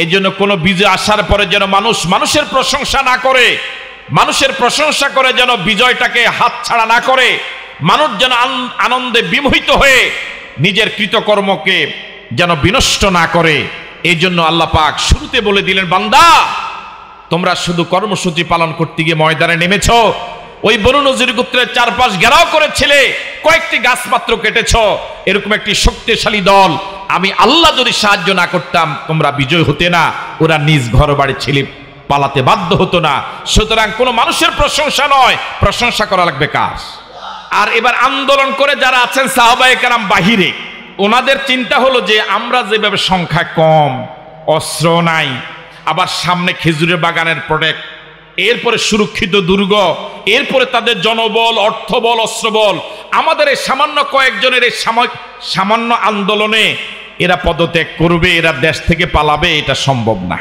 এই জন্য কোনো বিজয় আসার পরে যেন মানুষের প্রশংসা না করে, মানুষের প্রশংসা করে যেন বিজয়টাকে হাতছাড়া না করে, মানুষ যেন আনন্দে বিমোহিত হয়ে নিজের কৃতকর্মকে যেন বিনষ্ট না করে। এই জন্য আল্লাহ পাক শুরুতে বলে দিলেন, বান্দা তোমরা শুধু কর্মসূচি পালন করতে গিয়ে ময়দানে নেমেছ, ওই বনু নজির গোত্রের চারপাশ ঘেরাও করেছিলে, কয়েকটি গাছ মাত্র কেটেছ, এরকম একটি শক্তিশালী দল আমি আল্লাহ যদি সাহায্য না করতাম তোমরা বিজয় হতে না, ওরা নিজ ঘর বাড়ি ছেলে পালাতে বাধ্য হতো না। সুতরাং কোনো মানুষের প্রশংসা নয়, প্রশংসা করা লাগবে কার? আর এবার আন্দোলন করে যারা আছেন সাহাবায়ে কেরাম বাহিরে, ওনাদের চিন্তা হলো যে আমরা যেভাবে সংখ্যা কম, অস্ত্র নাই, আবার সামনে খেজুরের বাগানের প্রোটেক্ট, এরপরে সুরক্ষিত দুর্গ, এরপরে তাদের জনবল, অর্থবল, অস্ত্রবল, আমাদের এই সামান্য কয়েকজনের এই সামান্য আন্দোলনে এরা পদত্যাগ করবে, এরা দেশ থেকে পালাবে, এটা সম্ভব না।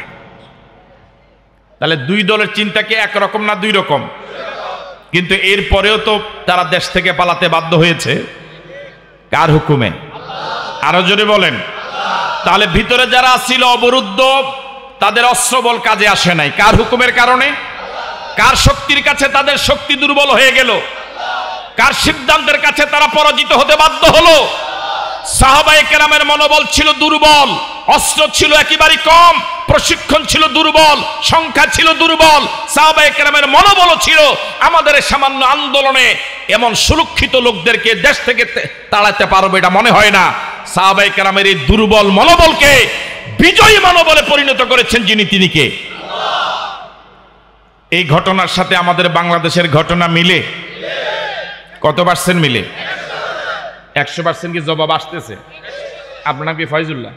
তাহলে দুই দলের চিন্তা কি একরকম না দুই রকম? কিন্তু এরপরেও তো তারা দেশ থেকে পালাতে বাধ্য হয়েছে, কার হুকুমে? আরো জোরে বলেন। তাহলে ভিতরে যারা ছিল অবরুদ্ধ, তাদের অস্ত্রবল কাজে আসে নাই, কার হুকুমের কারণে? কার শক্তির কাছে তাদের শক্তি দুর্বল হয়ে গেল? কার সিদ্ধান্তের কাছে তারা পরাজিত হতে বাধ্য হলো? সাহাবায়ে কেরামের মনোবল ছিল দুর্বল, অস্ত্র ছিল একেবারে কম, প্রশিক্ষণ ছিল দুর্বল, সংখ্যা ছিল দুর্বল। সাহাবায়ে কেরামের মনোবল ছিল আমাদের এই সামান্য আন্দোলনে এমন সুরক্ষিত লোকদেরকে দেশ থেকে তাড়াতে পারবে এটা মনে হয় না। সাহাবায়ে কেরামের এই দুর্বল মনোবলকে বিজয়ী মনোবলে পরিণত করেছেন যিনি, তিনি কে? এই ঘটনার সাথে আমাদের বাংলাদেশের ঘটনা মিলে? কত পার্সেন্ট মিলে? 100% কি জবাব আসতেছে? আপনার নাম কি ফয়জুল্লাহ?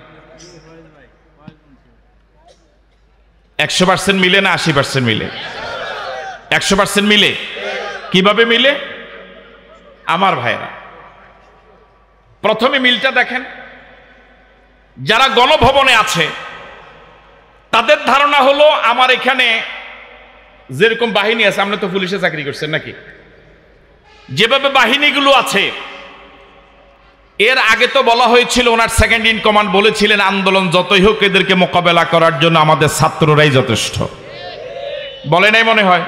100% মিলে না 80% মিলে? 100% মিলে। কিভাবে মিলে আমার ভাইরা? প্রথমে মিলটা দেখেন, যারা গণভবনে আছে তাদের ধারণা হলো আমার এখানে যেরকম বাহিনী আছে, আমরা তো পুলিশে চাকরি করছেন নাকি, যেভাবে বাহিনীগুলো আছে, এর আগে তো বলা হয়েছিল, ওনার সেকেন্ড ইন কমান্ড বলেছিলেন আন্দোলন যতই হোক এদেরকে মোকাবেলা করার জন্য আমাদের ছাত্ররাই যথেষ্ট, বলে নাই মনে হয়?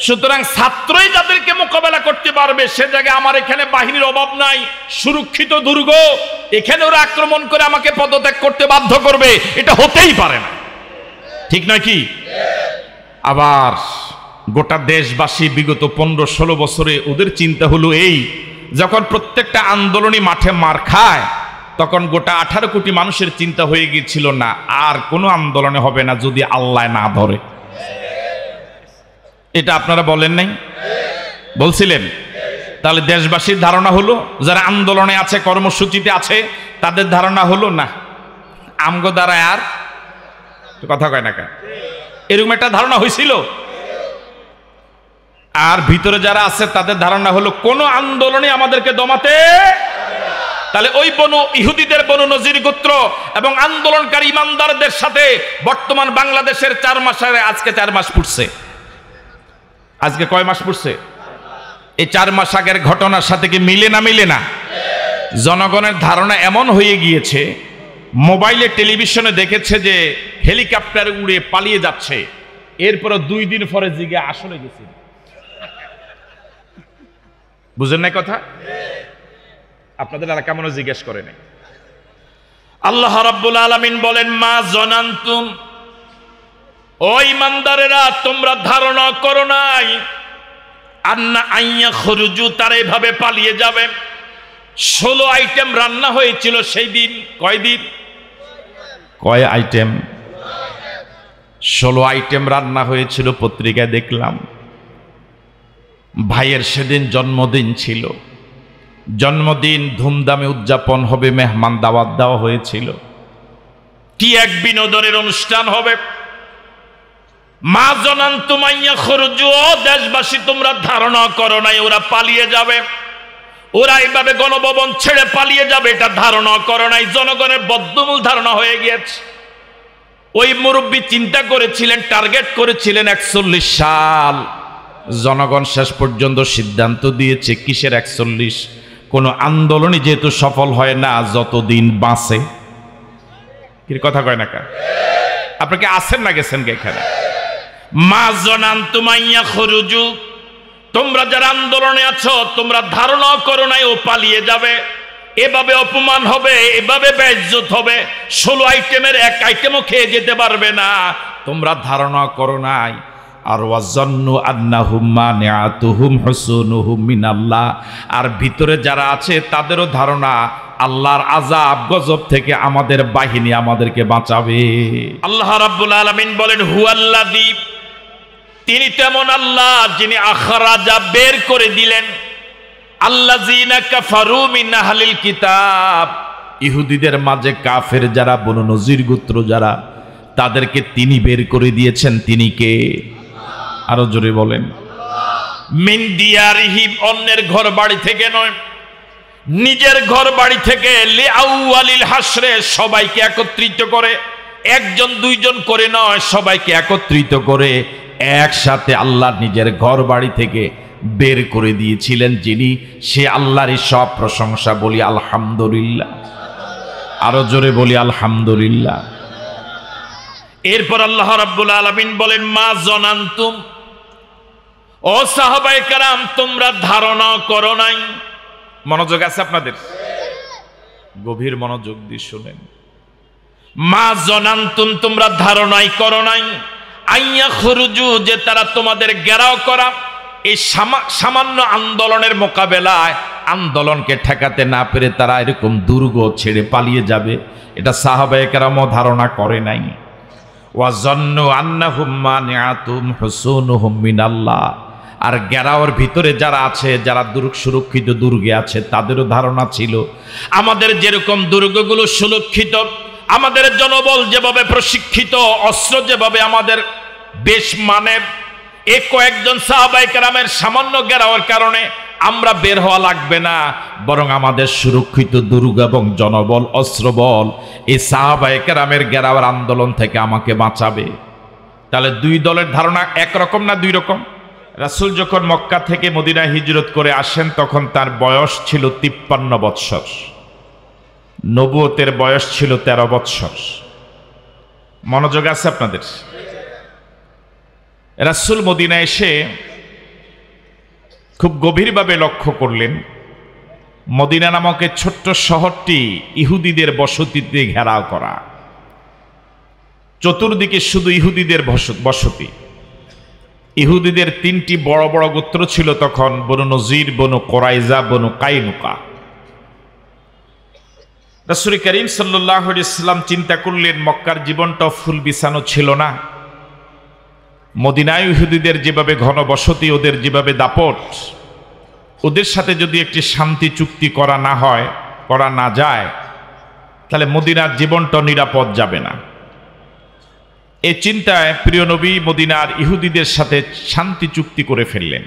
সুতরাং ছাত্রই যাদেরকে মোকাবেলা করতে পারবে সে জায়গায় আমার এখানে বাহিনীর অভাব নাই, সুরক্ষিত দুর্গ, এখানে ওরা আক্রমণ করে আমাকে পদত্যাগ করতে বাধ্য করবে, এটা হতেই পারে না, ঠিক নয় কি? আবার গোটা দেশবাসী বিগত 15-16 বছরে ওদের চিন্তা হলো এই, যখন প্রত্যেকটা আন্দোলনই মাঠে মার খায়, তখন গোটা 18 কোটি মানুষের চিন্তা হয়ে গিয়েছিল না আর কোনো আন্দোলনে হবে না যদি আল্লাহ না ধরে। এটা আপনারা বলেন নাই? বলছিলেন। তাহলে দেশবাসীর ধারণা হলো, যারা আন্দোলনে আছে, কর্মসূচিতে আছে, তাদের ধারণা হলো না আমগো দ্বারা আর কথা কয় না কেন, এরকম একটা ধারণা হয়েছিল। আর ভিতরে যারা আছে তাদের ধারণা হলো কোন আন্দোলনে আমাদেরকে দমাতে। তাহলে ওই বনু ইহুদিদের, বনু নজির গোত্র এবং আন্দোলনকারী ইমানদারদের সাথে বর্তমান বাংলাদেশের 4 মাসের, আজকে 4 মাস পড়ছে। আজকে কয় মাস পড়ছে? এই 4 মাস আগের ঘটনার সাথে কি মিলে না? মিলে না? জনগণের ধারণা এমন হয়ে গিয়েছে, মোবাইলে টেলিভিশনে দেখেছে যে হেলিকপ্টার উড়ে পালিয়ে যাচ্ছে, এরপরে 2 দিন পরে জিজ্ঞে আসলে গেছে। বুঝেন না কথা? আপনাদের এলাকা মনে জিজ্ঞেস করে নাই। আল্লাহ রাব্বুল আলামিন বলেন, মা জানান্তুম, ও ইমানদারেরা তোমরা ধারণা করো নাই আন্না আইয়া খরুজু, তারা এভাবে পালিয়ে যাবে। 16 আইটেম রান্না হয়েছিল সেই দিন। কয় দিন? কয় আইটেম? 16 আইটেম রান্না হয়েছিল, পত্রিকায় দেখলাম। ভাইয়ের সেদিন জন্মদিন ছিল, জন্মদিন ধুমধামে উদযাপন হবে, মেহমান দাওয়াত দেওয়া হয়েছিল, কি এক বিনোদনের অনুষ্ঠান হবে। মা জানান্তুম আইয়া খরুজু, দেশবাসী তোমরা ধারণা করো নাই ওরা পালিয়ে যাবে, ওরা এইভাবে গণভবন ছেড়ে পালিয়ে যাবে, এটা ধারণা করো নাই। জনগণের বদ্ধমূল ধারণা হয়ে গিয়েছে। ওই মুরব্বী চিন্তা করেছিলেন, টার্গেট করেছিলেন 41 সাল। জনগণ শেষ পর্যন্ত সিদ্ধান্ত দিয়েছে কিসের 41? কোন আন্দোলনই যেহেতু সফল হয় না যতদিন বাঁচে। কি কথা কয় না কা? আপনাকে আছেন না গেছেন এখানে? মা জনান্তুম আইয়া খরুজু, তোমরা যারা আন্দোলনে আছো তোমরা ধারণা করো নাই ও পালিয়ে যাবে, এভাবে অপমান হবে, এভাবে বেইজ্জত হবে, 16 আইটেমের এক আইটেমও খেয়ে যেতে পারবে না, তোমরা ধারণা করো নাই। আর ওয়াজান্নু আন্নাহুম মানিআতুহুম হুসুনুহুম মিনাল্লাহ, আর ভিতরে যারা আছে তাদেরও ধারণা আল্লাহর আযাব গজব থেকে আমাদের বাহিনী আমাদেরকে বাঁচাবে। আল্লাহ রাব্বুল আলামিন বলেন হুয়াল্লাযী, তিনি তেমন আল্লাহ যিনি আখরাজা বের করে দিলেন আল্লাযীনা কাফারু মিন আহলিল কিতাব, ইহুদিদের মাঝে কাফের যারা, বনু নজির গোত্র যারা, তাদেরকে তিনি বের করে দিয়েছেন। তিনি কে? আরো জোরে বলেন। মিন দিয়ারিহিম, অন্যের ঘর বাড়ি থেকে নয়, নিজের ঘর বাড়ি থেকে, লিআউয়ালিল হাসরে, সবাইকে একত্রিত করে, একজন দুইজন করে নয়, সবাইকে একত্রিত করে একসাথে আল্লাহ নিজের ঘর বাড়ি থেকে বের করে দিয়েছিলেন যিনি, সে আল্লাহরই সব প্রশংসা। বলি আলহামদুলিল্লাহ, আরো জোরে বলি আলহামদুলিল্লাহ। এরপর আল্লাহ রাব্বুল আলামিন বলেন মা জনান্তুম, ও সাহাবায়ে কেরাম তোমরা ধারণা করো নাই। মনোযোগ আছে আপনাদের? গভীর মনোযোগ দিয়ে শুনেন। মা জনান্তুম, তোমরা ধারণাই করো নাই, আইয়া খরুজু, যে তারা তোমাদের ঘেরাও করা, এই সামান্য আন্দোলনের মোকাবেলায় আন্দোলনকে ঠেকাতে না পেরে তারা এরকম দুর্গ ছেড়ে পালিয়ে যাবে, এটা সাহাবায়ে কেরামও ধারণা করে নাই। ওয়াজান্নু আন্নাহুম মানিআতুহুম হুসুনুহুম মিনাল্লাহ, আর ঘেরাওর ভিতরে যারা আছে, যারা সুরক্ষিত দুর্গে আছে, তাদেরও ধারণা ছিল আমাদের যেরকম দুর্গগুলো সুরক্ষিত, আমাদের জনবল যেভাবে প্রশিক্ষিত, অস্ত্র যেভাবে আমাদের বেশ মানে, এ কয়েকজন সাহাবায়ে কেরামের সামান্য ঘেরাওয়ের কারণে আমরা বের হওয়া লাগবে না, বরং আমাদের সুরক্ষিত দুর্গ এবং জনবল, অস্ত্রবল এই সাহাবায়ে কেরামের ঘেরাওয়ের আন্দোলন থেকে আমাকে বাঁচাবে। তাহলে দুই দলের ধারণা একরকম না দুই রকম? রাসূল যখন মক্কা থেকে মদিনায় হিজরত করে আসেন তখন তার বয়স ছিল 53 বৎসর, নবুয়তের বয়স ছিল 13 বৎসর। মনোযোগ আছে আপনাদের? রাসূল মদিনায় এসে খুব গভীরভাবে লক্ষ্য করলেন মদিনা নামক ছোট্ট শহরটি ইহুদিদের বসতিতে ঘেরাও করা, চতুর্দিকে শুধু ইহুদিদের বসতি। ইহুদিদের 3টি বড় বড় গোত্র ছিল তখন, বনু নজির, বনু কোরাইজা, বনু কাইনুকা। রাসূল করিম সাল্লাল্লাহু আলাইহি ওয়াসাল্লাম চিন্তা করলেন মক্কার জীবনটা ফুল বিছানো ছিল না, মদিনায় ইহুদিদের যেভাবে ঘন বসতি, ওদের যেভাবে দাপট, ওদের সাথে যদি একটি শান্তি চুক্তি করা না হয়, করা না যায়, তাহলে মদিনার জীবনটা নিরাপদ যাবে না। এই চিন্তায় প্রিয় নবী মদিনার ইহুদিদের সাথে শান্তি চুক্তি করে ফেললেন।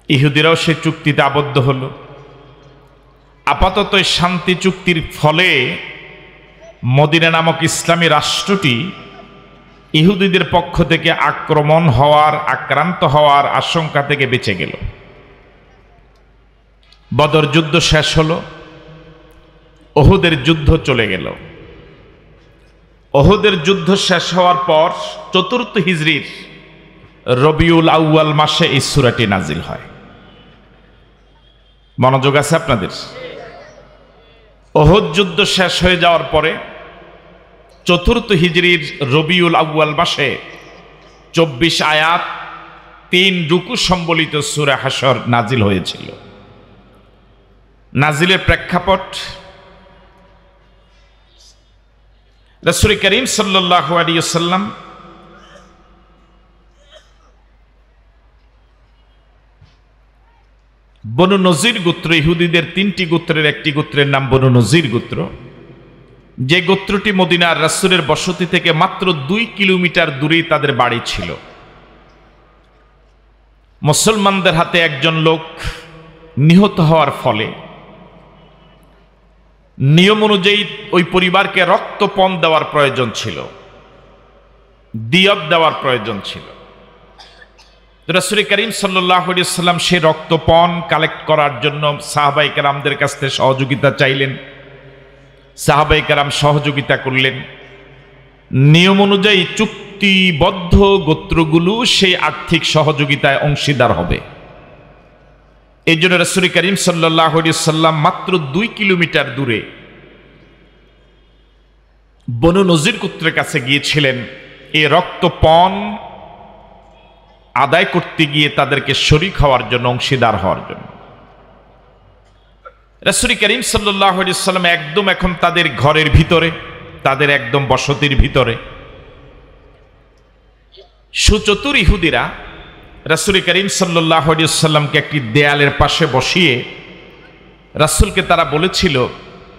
ইহুদিরাও সে চুক্তিতে আবদ্ধ হলো। আপাতত শান্তি চুক্তির ফলে মদিনা নামক ইসলামী রাষ্ট্রটি ইহুদিদের পক্ষ থেকে আক্রমণ হওয়ার, আক্রান্ত হওয়ার আশঙ্কা থেকে বেঁচে গেল। বদর যুদ্ধ শেষ হলো, উহুদের যুদ্ধ চলে গেল। উহুদের যুদ্ধ শেষ হওয়ার পর 4th হিজরির রবিউল আউয়াল মাসে এই সূরাটি নাজিল হয়। মনোযোগ আছে আপনাদের? উহুদ যুদ্ধ শেষ হয়ে যাওয়ার পরে 4th হিজরির রবিউল আউয়াল মাসে 24 আয়াত 3 রুকু সম্বলিত সূরা হাশর নাজিল হয়েছিল। নাজিলের প্রেক্ষাপট রাসূল করিম সাল্লাল্লাহু আলাইহি ওয়াসাল্লাম বনু নজির গোত্র, ইহুদিদের 3টি গোত্রের একটি গোত্রের নাম বনু নজির গোত্র, যে গোত্রটি মদিনার রাসূলের বসতি থেকে মাত্র 2 কিলোমিটার দূরেই তাদের বাড়ি ছিল। মুসলমানদের হাতে একজন লোক নিহত হওয়ার ফলে নিয়ম অনুযায়ী ওই পরিবারকে রক্তপণ দেওয়ার প্রয়োজন ছিল, দিয়ত দেওয়ার প্রয়োজন ছিল। রাসূল করিম সাল্লাল্লাহু আলাইহি ওয়াসাল্লাম সেই রক্তপণ কালেক্ট করার জন্য সাহাবায়ে কেরামদের কাছ থেকে সহযোগিতা চাইলেন। সাহাবায়ে কেরাম সহযোগিতা করলেন। নিয়ম অনুযায়ী চুক্তিবদ্ধ গোত্রগুলো সেই আর্থিক সহযোগিতায় অংশীদার হবে। এই জন্য রাসূল করিম সাল্লাল্লাহু আলাইহি সাল্লাম মাত্র 2 কিলোমিটার দূরে বনু নজির গোত্রের কাছে গিয়েছিলেন এই রক্তপণ আদায় করতে গিয়ে তাদেরকে শরীক হওয়ার জন্য, অংশীদার হওয়ার জন্য। রাসূল করিম সাল্লাল্লাহু আলাইহি সাল্লাম একদম এখন তাদের ঘরের ভিতরে, তাদের একদম বসতির ভিতরে। সুচতুর ইহুদিরা রাসূল করিম সাল্লাল্লাহু আলাইহি সাল্লামকে একটি দেয়ালের পাশে বসিয়ে রাসূলকে তারা বলেছিল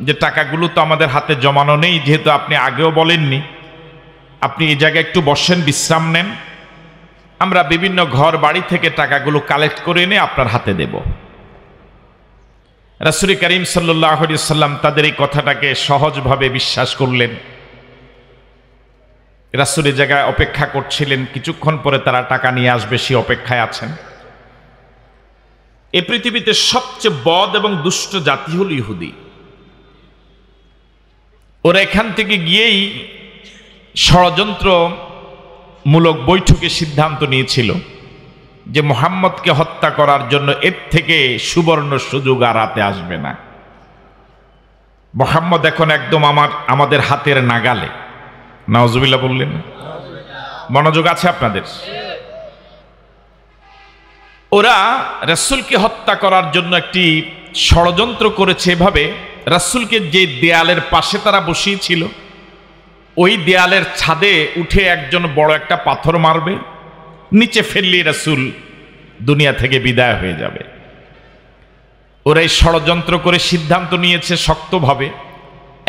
যে টাকাগুলো তো আমাদের হাতে জমানো নেই, যেহেতু আপনি আগেও বলেননি, আপনি এই জায়গায় একটু বসেন, বিশ্রাম নেন, আমরা বিভিন্ন ঘর বাড়ি থেকে টাকাগুলো কালেক্ট করে এনে আপনার হাতে দেব। রাসূল করিম সাল্লাল্লাহু আলাইহি সাল্লাম তাদের এই কথাটাকে সহজভাবে বিশ্বাস করলেন। রাসূলের জায়গায় অপেক্ষা করছিলেন, কিছুক্ষণ পরে তারা টাকা নিয়ে আসবে সে অপেক্ষায় আছেন। এই পৃথিবীতে সবচেয়ে বদ এবং দুষ্ট জাতি হল ইহুদি। ওরা এখান থেকে গিয়েই ষড়যন্ত্রমূলক বৈঠকে সিদ্ধান্ত নিয়েছিল যে মুহাম্মদকে হত্যা করার জন্য এর থেকে সুবর্ণ সুযোগ আর হাতে আসবে না। মুহাম্মদ এখন একদম আমাদের হাতের নাগালে। নাউজুবিল্লাহ বললেন? মনোযোগ আছে আপনাদের? ওরা রাসূলকে হত্যা করার জন্য একটি ষড়যন্ত্র করেছে এভাবে, রাসূলকে যে দেয়ালের পাশে তারা বসিয়েছিল ওই দেয়ালের ছাদে উঠে একজন বড় একটা পাথর মারবে, নিচে ফেললে রাসূল দুনিয়া থেকে বিদায় হয়ে যাবে। ওরা এই ষড়যন্ত্র করে সিদ্ধান্ত নিয়েছে শক্তভাবে,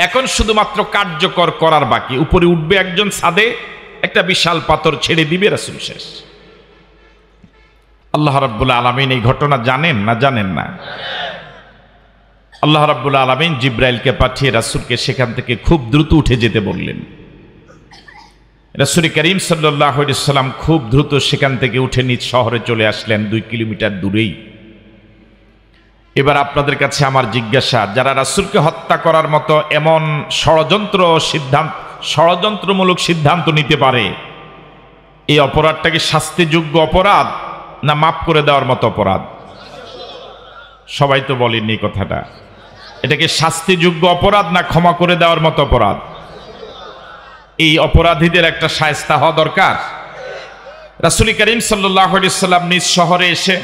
এখন শুধুমাত্র কার্যকর করার বাকি। উপরে উঠবে একজন ছাদে, একটা বিশাল পাথর ছেড়ে দিবে, রাসূল শেষ। আল্লাহ রাব্বুল আলামিন এই ঘটনা জানেন না জানেন না? আল্লাহ রাব্বুল আলামিন জিব্রাইলকে পাঠিয়ে রাসূলকে সেখান থেকে খুব দ্রুত উঠে যেতে বললেন। রাসূল করিম সাল্লাল্লাহু আলাইহি সাল্লাম খুব দ্রুত সেখান থেকে উঠে নিজ শহরে চলে আসলেন, 2 কিলোমিটার দূরেই। এবার আপনাদের কাছে আমার জিজ্ঞাসা, যারা রাসূলকে হত্যা করার মতো এমন ষড়যন্ত্রমূলক সিদ্ধান্ত নিতে পারে, এই অপরাধটা কি শাস্তিযোগ্য অপরাধ না মাফ করে দেওয়ার মতো অপরাধ? সবাই তো বলেননি কথাটা। এটা কি শাস্তিযোগ্য অপরাধ না ক্ষমা করে দেওয়ার মতো অপরাধ? এই অপরাধীদের একটা শায়েস্তা হওয়া দরকার। রাসূল করিম সাল্লাল্লাহু আলাইহি সাল্লাম নিজ শহরে এসে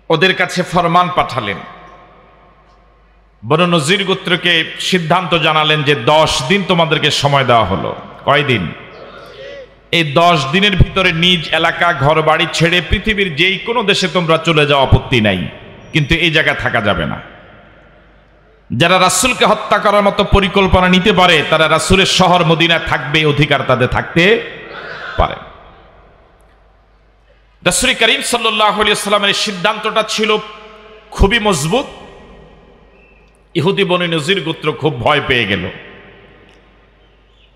ওদের কাছে ফরমান পাঠালেন। বনু নজির গোত্রকে সিদ্ধান্ত জানালেন যে 10 দিন তোমাদেরকে সময় দেওয়া হলো। কয়দিন? এই 10 দিনের ভিতরে নিজ এলাকা ঘর বাড়ি ছেড়ে পৃথিবীর যেই কোনো দেশে তোমরা চলে যাও, আপত্তি নাই, কিন্তু এই জায়গায় থাকা যাবে না। যারা রাসূলকে হত্যা করার মতো পরিকল্পনা নিতে পারে তারা রাসূলের শহর মদিনায় থাকবে, অধিকার তাদের থাকতে পারে। রাসূল করিম সাল্লাল্লাহু আলাইহি ওয়াসাল্লামের সিদ্ধান্তটা ছিল খুবই মজবুত। ইহুদি বনু নজির গোত্র খুব ভয় পেয়ে গেল।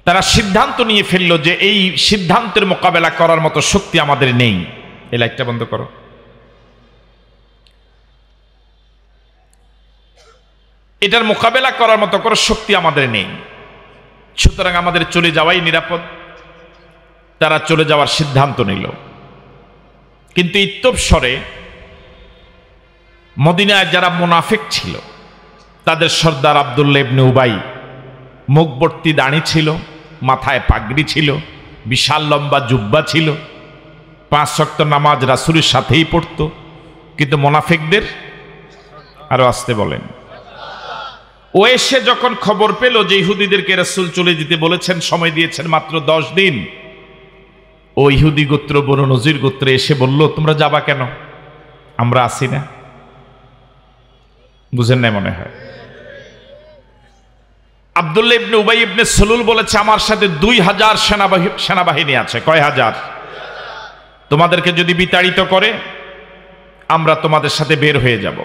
তারা সিদ্ধান্ত নিয়ে ফেলল যে এই সিদ্ধান্তের মোকাবেলা করার মতো শক্তি আমাদের নেই। এই লাইটটা বন্ধ করো। এটার মোকাবেলা করার মতো কোনো শক্তি আমাদের নেই, সুতরাং আমাদের চলে যাওয়াই নিরাপদ। তারা চলে যাওয়ার সিদ্ধান্ত নিল। কিন্তু ইত্যবসরে মদিনায় যারা মুনাফিক ছিল তাদের সর্দার আব্দুল্লাহ ইবনে উবাই, মুখবর্তি দাড়ি ছিল, মাথায় পাগড়ি ছিল, বিশাল লম্বা জুব্বা ছিল, 5 ওয়াক্ত নামাজ রাসূলের সাথেই পড়ত। কিন্তু মুনাফিকদের, আরো আসতে বলেন, ও এসে যখন খবর পেল যে ইহুদিদেরকে রাসূল চলে যেতে বলেছেন, সময় দিয়েছেন মাত্র 10 দিন, ও ইহুদি গোত্র বনু নজির গোত্রে এসে বলল, তোমরা যাবা কেন? আমরা আসি না। বুঝেন না মনে হয়? আব্দুল্লাহ ইবনে উবাই ইবনে সুলুল বলেছে, আমার সাথে 2000 সেনাবাহিনী আছে। কয় হাজার? তোমাদেরকে যদি বিতাড়িত করে আমরা তোমাদের সাথে বের হয়ে যাব।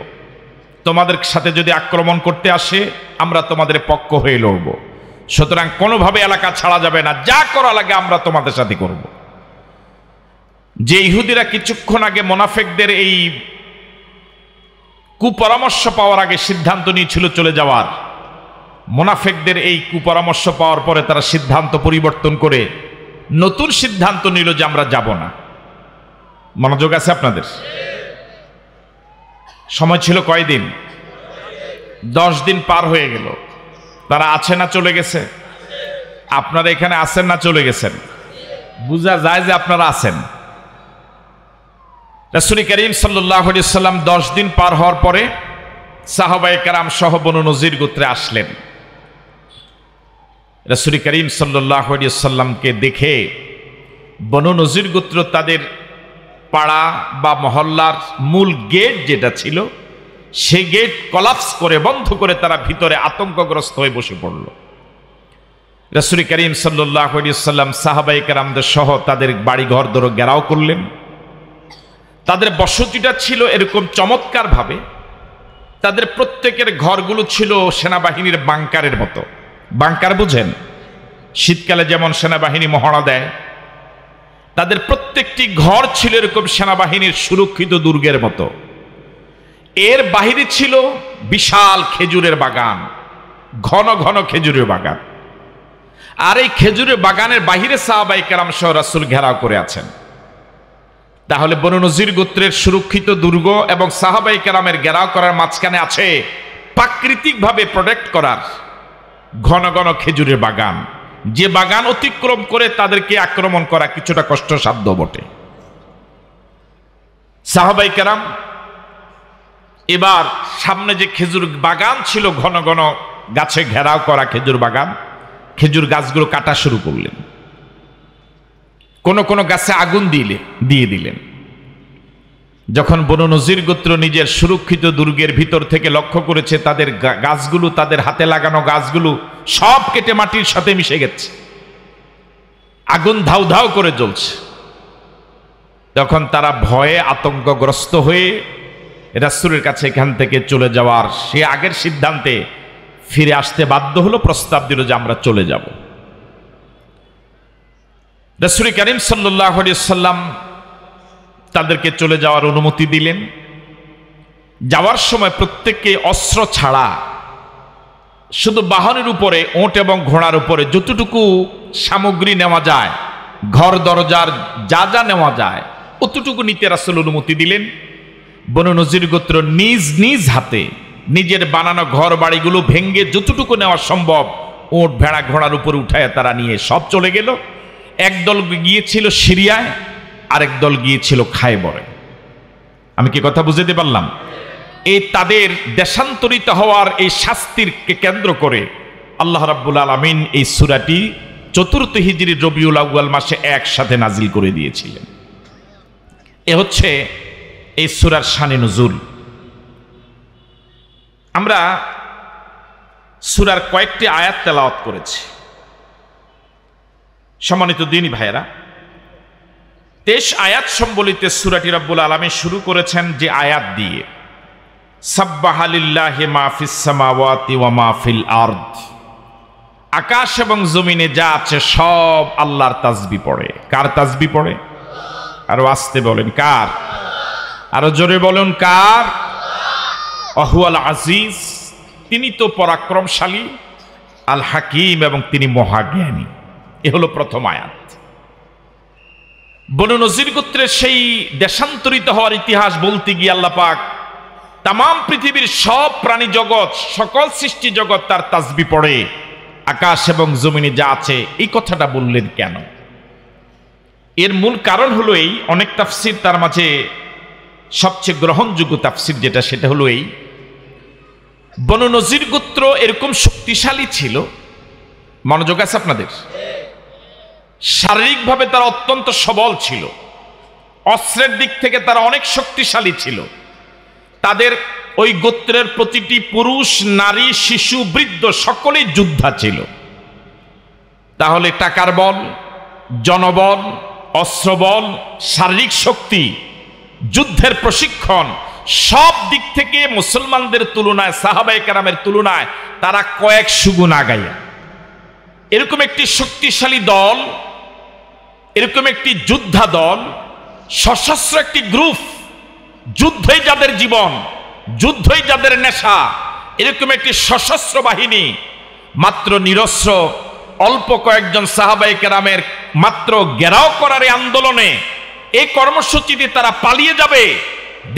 তোমাদের সাথে যদি আক্রমণ করতে আসে আমরা তোমাদের পক্ষ হয়ে লড়ব। সুতরাং কোনোভাবে এলাকা ছাড়া যাবে না, যা করা লাগে আমরা তোমাদের সাথে করব। যে ইহুদিরা কিছুক্ষণ আগে মুনাফিকদের এই কুপরামর্শ পাওয়ার আগে সিদ্ধান্ত নিয়েছিল চলে যাওয়ার, মুনাফিকদের এই কুপরামর্শ পাওয়ার পরে তারা সিদ্ধান্ত পরিবর্তন করে নতুন সিদ্ধান্ত নিল যে আমরা যাব না। মনোযোগ আছে আপনাদের? সময় ছিল কয়দিন? 10 দিন পার হয়ে গেল। তারা আছে না চলে গেছে? আপনারা এখানে আছেন না চলে গেছেন? বোঝা যায় যে আপনারা আছেন। রাসূল করিম সাল্লাল্লাহু আলাইহি ওয়াসাল্লাম 10 দিন পার হওয়ার পরে সাহাবায়ে কেরাম সহ বনু নজির গোত্রে আসলেন। রাসূল করিম সাল্লাল্লাহু আলাইহি ওয়াসাল্লামকে দেখে বনু নজির গোত্র তাদের পাড়া বা মহল্লার মূল গেট যেটা ছিল সেই গেট কলাপস করে বন্ধ করে তারা ভিতরে আতঙ্কগ্রস্ত হয়ে বসে পড়ল। রাসূল করিম সাল্লাল্লাহু আলাইহি ওয়াসাল্লাম সাহাবায়ে কেরামদের সহ তাদের বাড়িঘর দর ঘেরাও করলেন। তাদের বসতিটা ছিল এরকম চমৎকার ভাবে, তাদের প্রত্যেকের ঘরগুলো ছিল সেনাবাহিনীর বাংকারের মতো। বাংকার বুঝেন? শীতকালে যেমন সেনাবাহিনী মহড়া দেয়, তাদের প্রত্যেকটি ঘর ছিল এরকম সেনাবাহিনীর সুরক্ষিত দুর্গের মতো। এর বাহিরে ছিল বিশাল খেজুরের বাগান, ঘন ঘন খেজুরের বাগান। আর এই খেজুরের বাগানের বাহিরে সাহাবায়ে কেরাম সহ রাসূল ঘেরাও করে আছেন। তাহলে বনু নজির গোত্রের সুরক্ষিত দুর্গ এবং সাহাবায়ে কেরামের ঘেরাও করার মাঝখানে আছে প্রাকৃতিকভাবে প্রোটেক্ট করার ঘন ঘন খেজুরের বাগান, যে বাগান অতিক্রম করে তাদেরকে আক্রমণ করা কিছুটা কষ্টসাধ্য বটে। সাহাবায়ে কেরাম এবার সামনে যে খেজুর বাগান ছিল, ঘন ঘন গাছে ঘেরাও করা খেজুর বাগান, খেজুর গাছগুলো কাটা শুরু করলেন। কোন কোন গাছে আগুন দিয়ে দিলেন। যখন বনু নজির গোত্র নিজের সুরক্ষিত দুর্গের ভিতর থেকে লক্ষ্য করেছে তাদের গাছগুলো, তাদের হাতে লাগানো গাছগুলো সব কেটে মাটির সাথে মিশে গেছে, আগুন ধাউ ধাউ করে জ্বলছে, তখন তারা ভয়ে আতঙ্কগ্রস্ত হয়ে রাসূলের কাছে এখান থেকে চলে যাওয়ার সে আগের সিদ্ধান্তে ফিরে আসতে বাধ্য হলো, প্রস্তাব দিল যে আমরা চলে যাব। রাসূল করিম সাল্লাল্লাহু আলাইহি ওয়াসাল্লাম তাদেরকে চলে যাওয়ার অনুমতি দিলেন। যাওয়ার সময় প্রত্যেককে অস্ত্র ছাড়া শুধু বাহনের উপরে, ওট এবং ঘোড়ার উপরে যতটুকু সামগ্রী নেওয়া যায়, ঘর দরজার যা যা নেওয়া যায় অতটুকু নিতে রাসূল অনুমতি দিলেন। বনু নজির গোত্র নিজ নিজ হাতে নিজের বানানো ঘর বাড়িগুলো ভেঙ্গে যতটুকু নেওয়া সম্ভব ওট ভেড়া ঘোড়ার উপরে উঠায় তারা নিয়ে সব চলে গেল। একদল গিয়েছিল সিরিয়ায়, আরেক দল গিয়েছিল খায়বরে। আমি কি কথা বুঝাতে পারলাম? এই তাদের দেশান্তরিত হওয়ার এই শাস্তিরকে কেন্দ্র করে আল্লাহ রাব্বুল আলামিন এই সূরাটি 4th হিজরির রবিউল আউয়াল মাসে একসাথে নাজিল করে দিয়েছিলেন। এ হচ্ছে এই সূরার শানে নুজুল। আমরা সূরার কয়েকটি আয়াত তেলাওয়াত করেছি। সম্মানিত দ্বীনী ভাইয়েরা, 23 আয়াত সম্বলিত সূরাটি রব্বুল আলামিন শুরু করেছেন যে আয়াত দিয়ে, সাব্বাহা লিল্লাহি মা ফিস সামাওয়াতি ওয়া মা ফিল আরদ। আকাশ এবং জমিনে যা আছে সব আল্লাহর তাসবিহ পড়ে। কার তাসবিহ পড়ে? আরো আস্তে বলেন, কার? আরো জোরে বলুন, কার? ওয়াহুয়াল আজিজ, তিনি তো পরাক্রমশালী, আল হাকিম, এবং তিনি মহাজ্ঞানী। এ হলো প্রথম আয়াত। বনু নজির গোত্রের সেই দেশান্তরিত হওয়ার ইতিহাস বলতে গিয়ে আল্লাহ পাক তাম পৃথিবীর সব প্রাণী জগৎ, সকল সৃষ্টি জগৎ তার তাসবিহ পড়ে। আকাশ এবং জমিনে যা আছে এই কথাটা বললেন কেন? এর মূল কারণ হলো এই, অনেক তাফসির তার মাঝে সবচেয়ে গ্রহণযোগ্য তাফসির যেটা, সেটা হলো এই, বনু নজির গোত্র এরকম শক্তিশালী ছিল, মনোযোগ আছে আপনাদের? শারীরিকভাবে তারা অত্যন্ত সবল ছিল, অস্ত্রের দিক থেকে তারা অনেক শক্তিশালী ছিল। তাদের ওই গোত্রের প্রতিটি পুরুষ, নারী, শিশু, বৃদ্ধ সকলেই যোদ্ধা ছিল। তাহলে টাকার বল, জনবল, অস্ত্রবল, শারীরিক শক্তি, যুদ্ধের প্রশিক্ষণ, সব দিক থেকে মুসলমানদের তুলনায়, সাহাবায়ে কেরামের তুলনায় তারা কয়েক সুগুণ আগাইয়া। এরকম একটি শক্তিশালী দল, এরকম একটি যোদ্ধা দল, সশস্ত্র একটি গ্রুপ, যুদ্ধই যাদের জীবন, যুদ্ধই যাদের নেশা, এরকম একটি সশস্ত্র বাহিনী মাত্র নিরস্ত্র অল্প কয়েকজন সাহাবায়ে কেরামের মাত্র ঘেরাও করার এই আন্দোলনে, এই কর্মসূচিতে তারা পালিয়ে যাবে,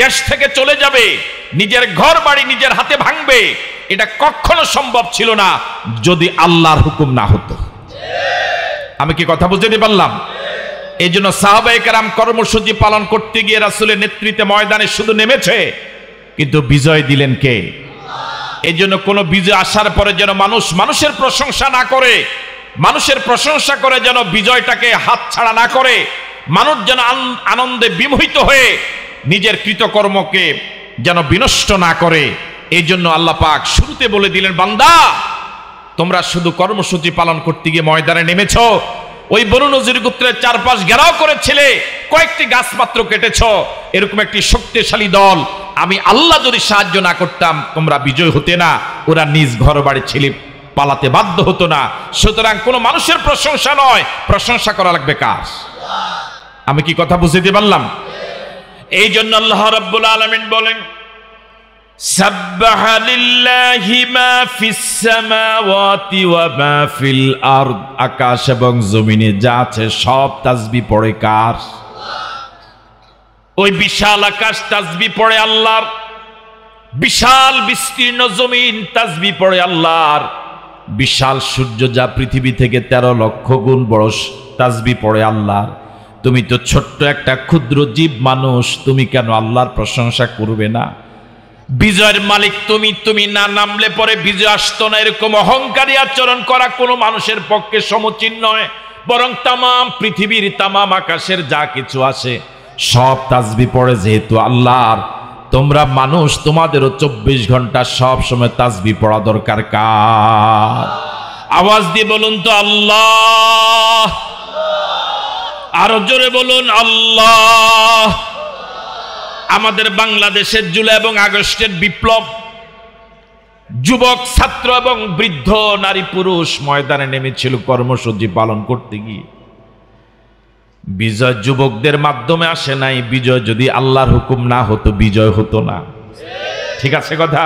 দেশ থেকে চলে যাবে, নিজের ঘর বাড়ি নিজের হাতে ভাঙবে, এটা কখনো সম্ভব ছিল না যদি আল্লাহর হুকুম না হতো। আমি কি কথা বুঝতে পারলাম? এই জন্য সাহাবায়ে কেরাম কর্মসূচি পালন করতে গিয়ে রাসূলের নেতৃত্বে ময়দানে শুধু নেমেছে, কিন্তু বিজয় দিলেন কে? এই জন্য কোনো বিজয় আসার পরে যেন মানুষের প্রশংসা না করে, মানুষের প্রশংসা করে যেন বিজয়টাকে হাতছাড়া না করে, মানুষ যেন আনন্দে বিমোহিত হয়ে নিজের কৃতকর্মকে যেন বিনষ্ট না করে। এই জন্য আল্লাহ পাক শুরুতে বলে দিলেন, বান্দা তোমরা শুধু কর্মসূচি পালন করতে গিয়ে ময়দানে নেমেছ, ওই বনু নজির গোত্রের চারপাশ ঘেরাও করেছিলে, কয়েকটি গাছ মাত্র কেটেছ, এরকম একটি শক্তিশালী দল আমি আল্লাহ যদি সাহায্য না করতাম তোমরা বিজয় হতে না, ওরা নিজ ঘর বাড়ি ছেলে পালাতে বাধ্য হতো না। সুতরাং কোনো মানুষের প্রশংসা নয়, প্রশংসা করা লাগবে কার? আমি কি কথা বুঝতে পারলাম? এই জন্য আল্লাহ রাব্বুল আলামিন বলেন, সাব্বাহা লিল্লাহি মা ফিস সামাওয়াতি ওয়া মা ফিল আরদ, আকাশ এবং জমিনে যা আছে সব তাসবিহ পড়ে কার? ওই বিশাল আকাশ তাসবিহ পড়ে আল্লাহর, বিশাল বিস্তীর্ণ জমিন তাসবিহ পড়ে আল্লাহর, বিশাল সূর্য যা পৃথিবী থেকে 13 লক্ষ গুণ বড় তাসবিহ পড়ে আল্লাহর। তুমি তো ছোট্ট একটা ক্ষুদ্র জীব মানুষ, তুমি কেন আল্লাহর প্রশংসা করবে না? বিজয়ের মালিক তুমি না নামলে পরে বিজয় আসতো না, এরকম অহংকারী আচরণ করা কোনো মানুষের পক্ষে সমীচীন নয়। বরং তামাম পৃথিবীর তামাম আকাশের যা কিছু আছে সব তাসবিহ পড়ে যেহেতু আল্লাহর, তোমরা মানুষ, তোমাদেরও 24 ঘন্টা সব সময় তাসবিহ পড়া দরকার কার? আওয়াজ দিয়ে বলুন তো আল্লাহ। আরো জোরে বলুন আল্লাহ। আমাদের বাংলাদেশের জুলাই এবং আগস্টের বিপ্লব, যুবক ছাত্র এবং বৃদ্ধ নারী পুরুষ ময়দানে নেমেছিল কর্মসূচি পালন করতে গিয়ে। বিজয় যুবকদের মাধ্যমে আসে নাই, বিজয় যদি আল্লাহর হুকুম না হতো বিজয় হতো না। ঠিক আছে কথা?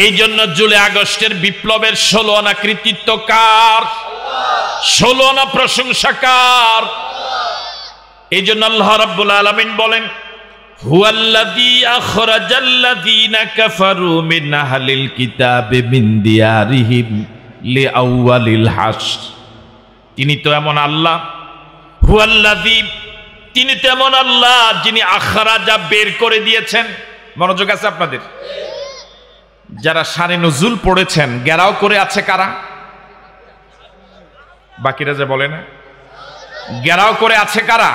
এই জন্য জুলাই আগস্টের বিপ্লবের 16 আনা কৃতিত্ব কার? 16 আনা প্রশংসা কার? এই জন্য আল্লাহ রাব্বুল আলামিন বলেন, হুয়াল্লাযী আখরাজাল্লাযীনা কাফারু মিন আহলিল কিতাবি মিন দিয়ারিহিম লিআউয়ালিল হাসর। তিনি তো এমন আল্লাহ, হুয়াল্লাযী, তিনি তো এমন আল্লাহ যিনি আখরাজা বের করে দিয়েছেন। মনোযোগ আছে আপনাদের? যারা শানে নুজুল পড়েছেন, ঘেরাও করে আছে কারা? বাকিরা যে বলে না, ঘেরাও করে আছে কারা?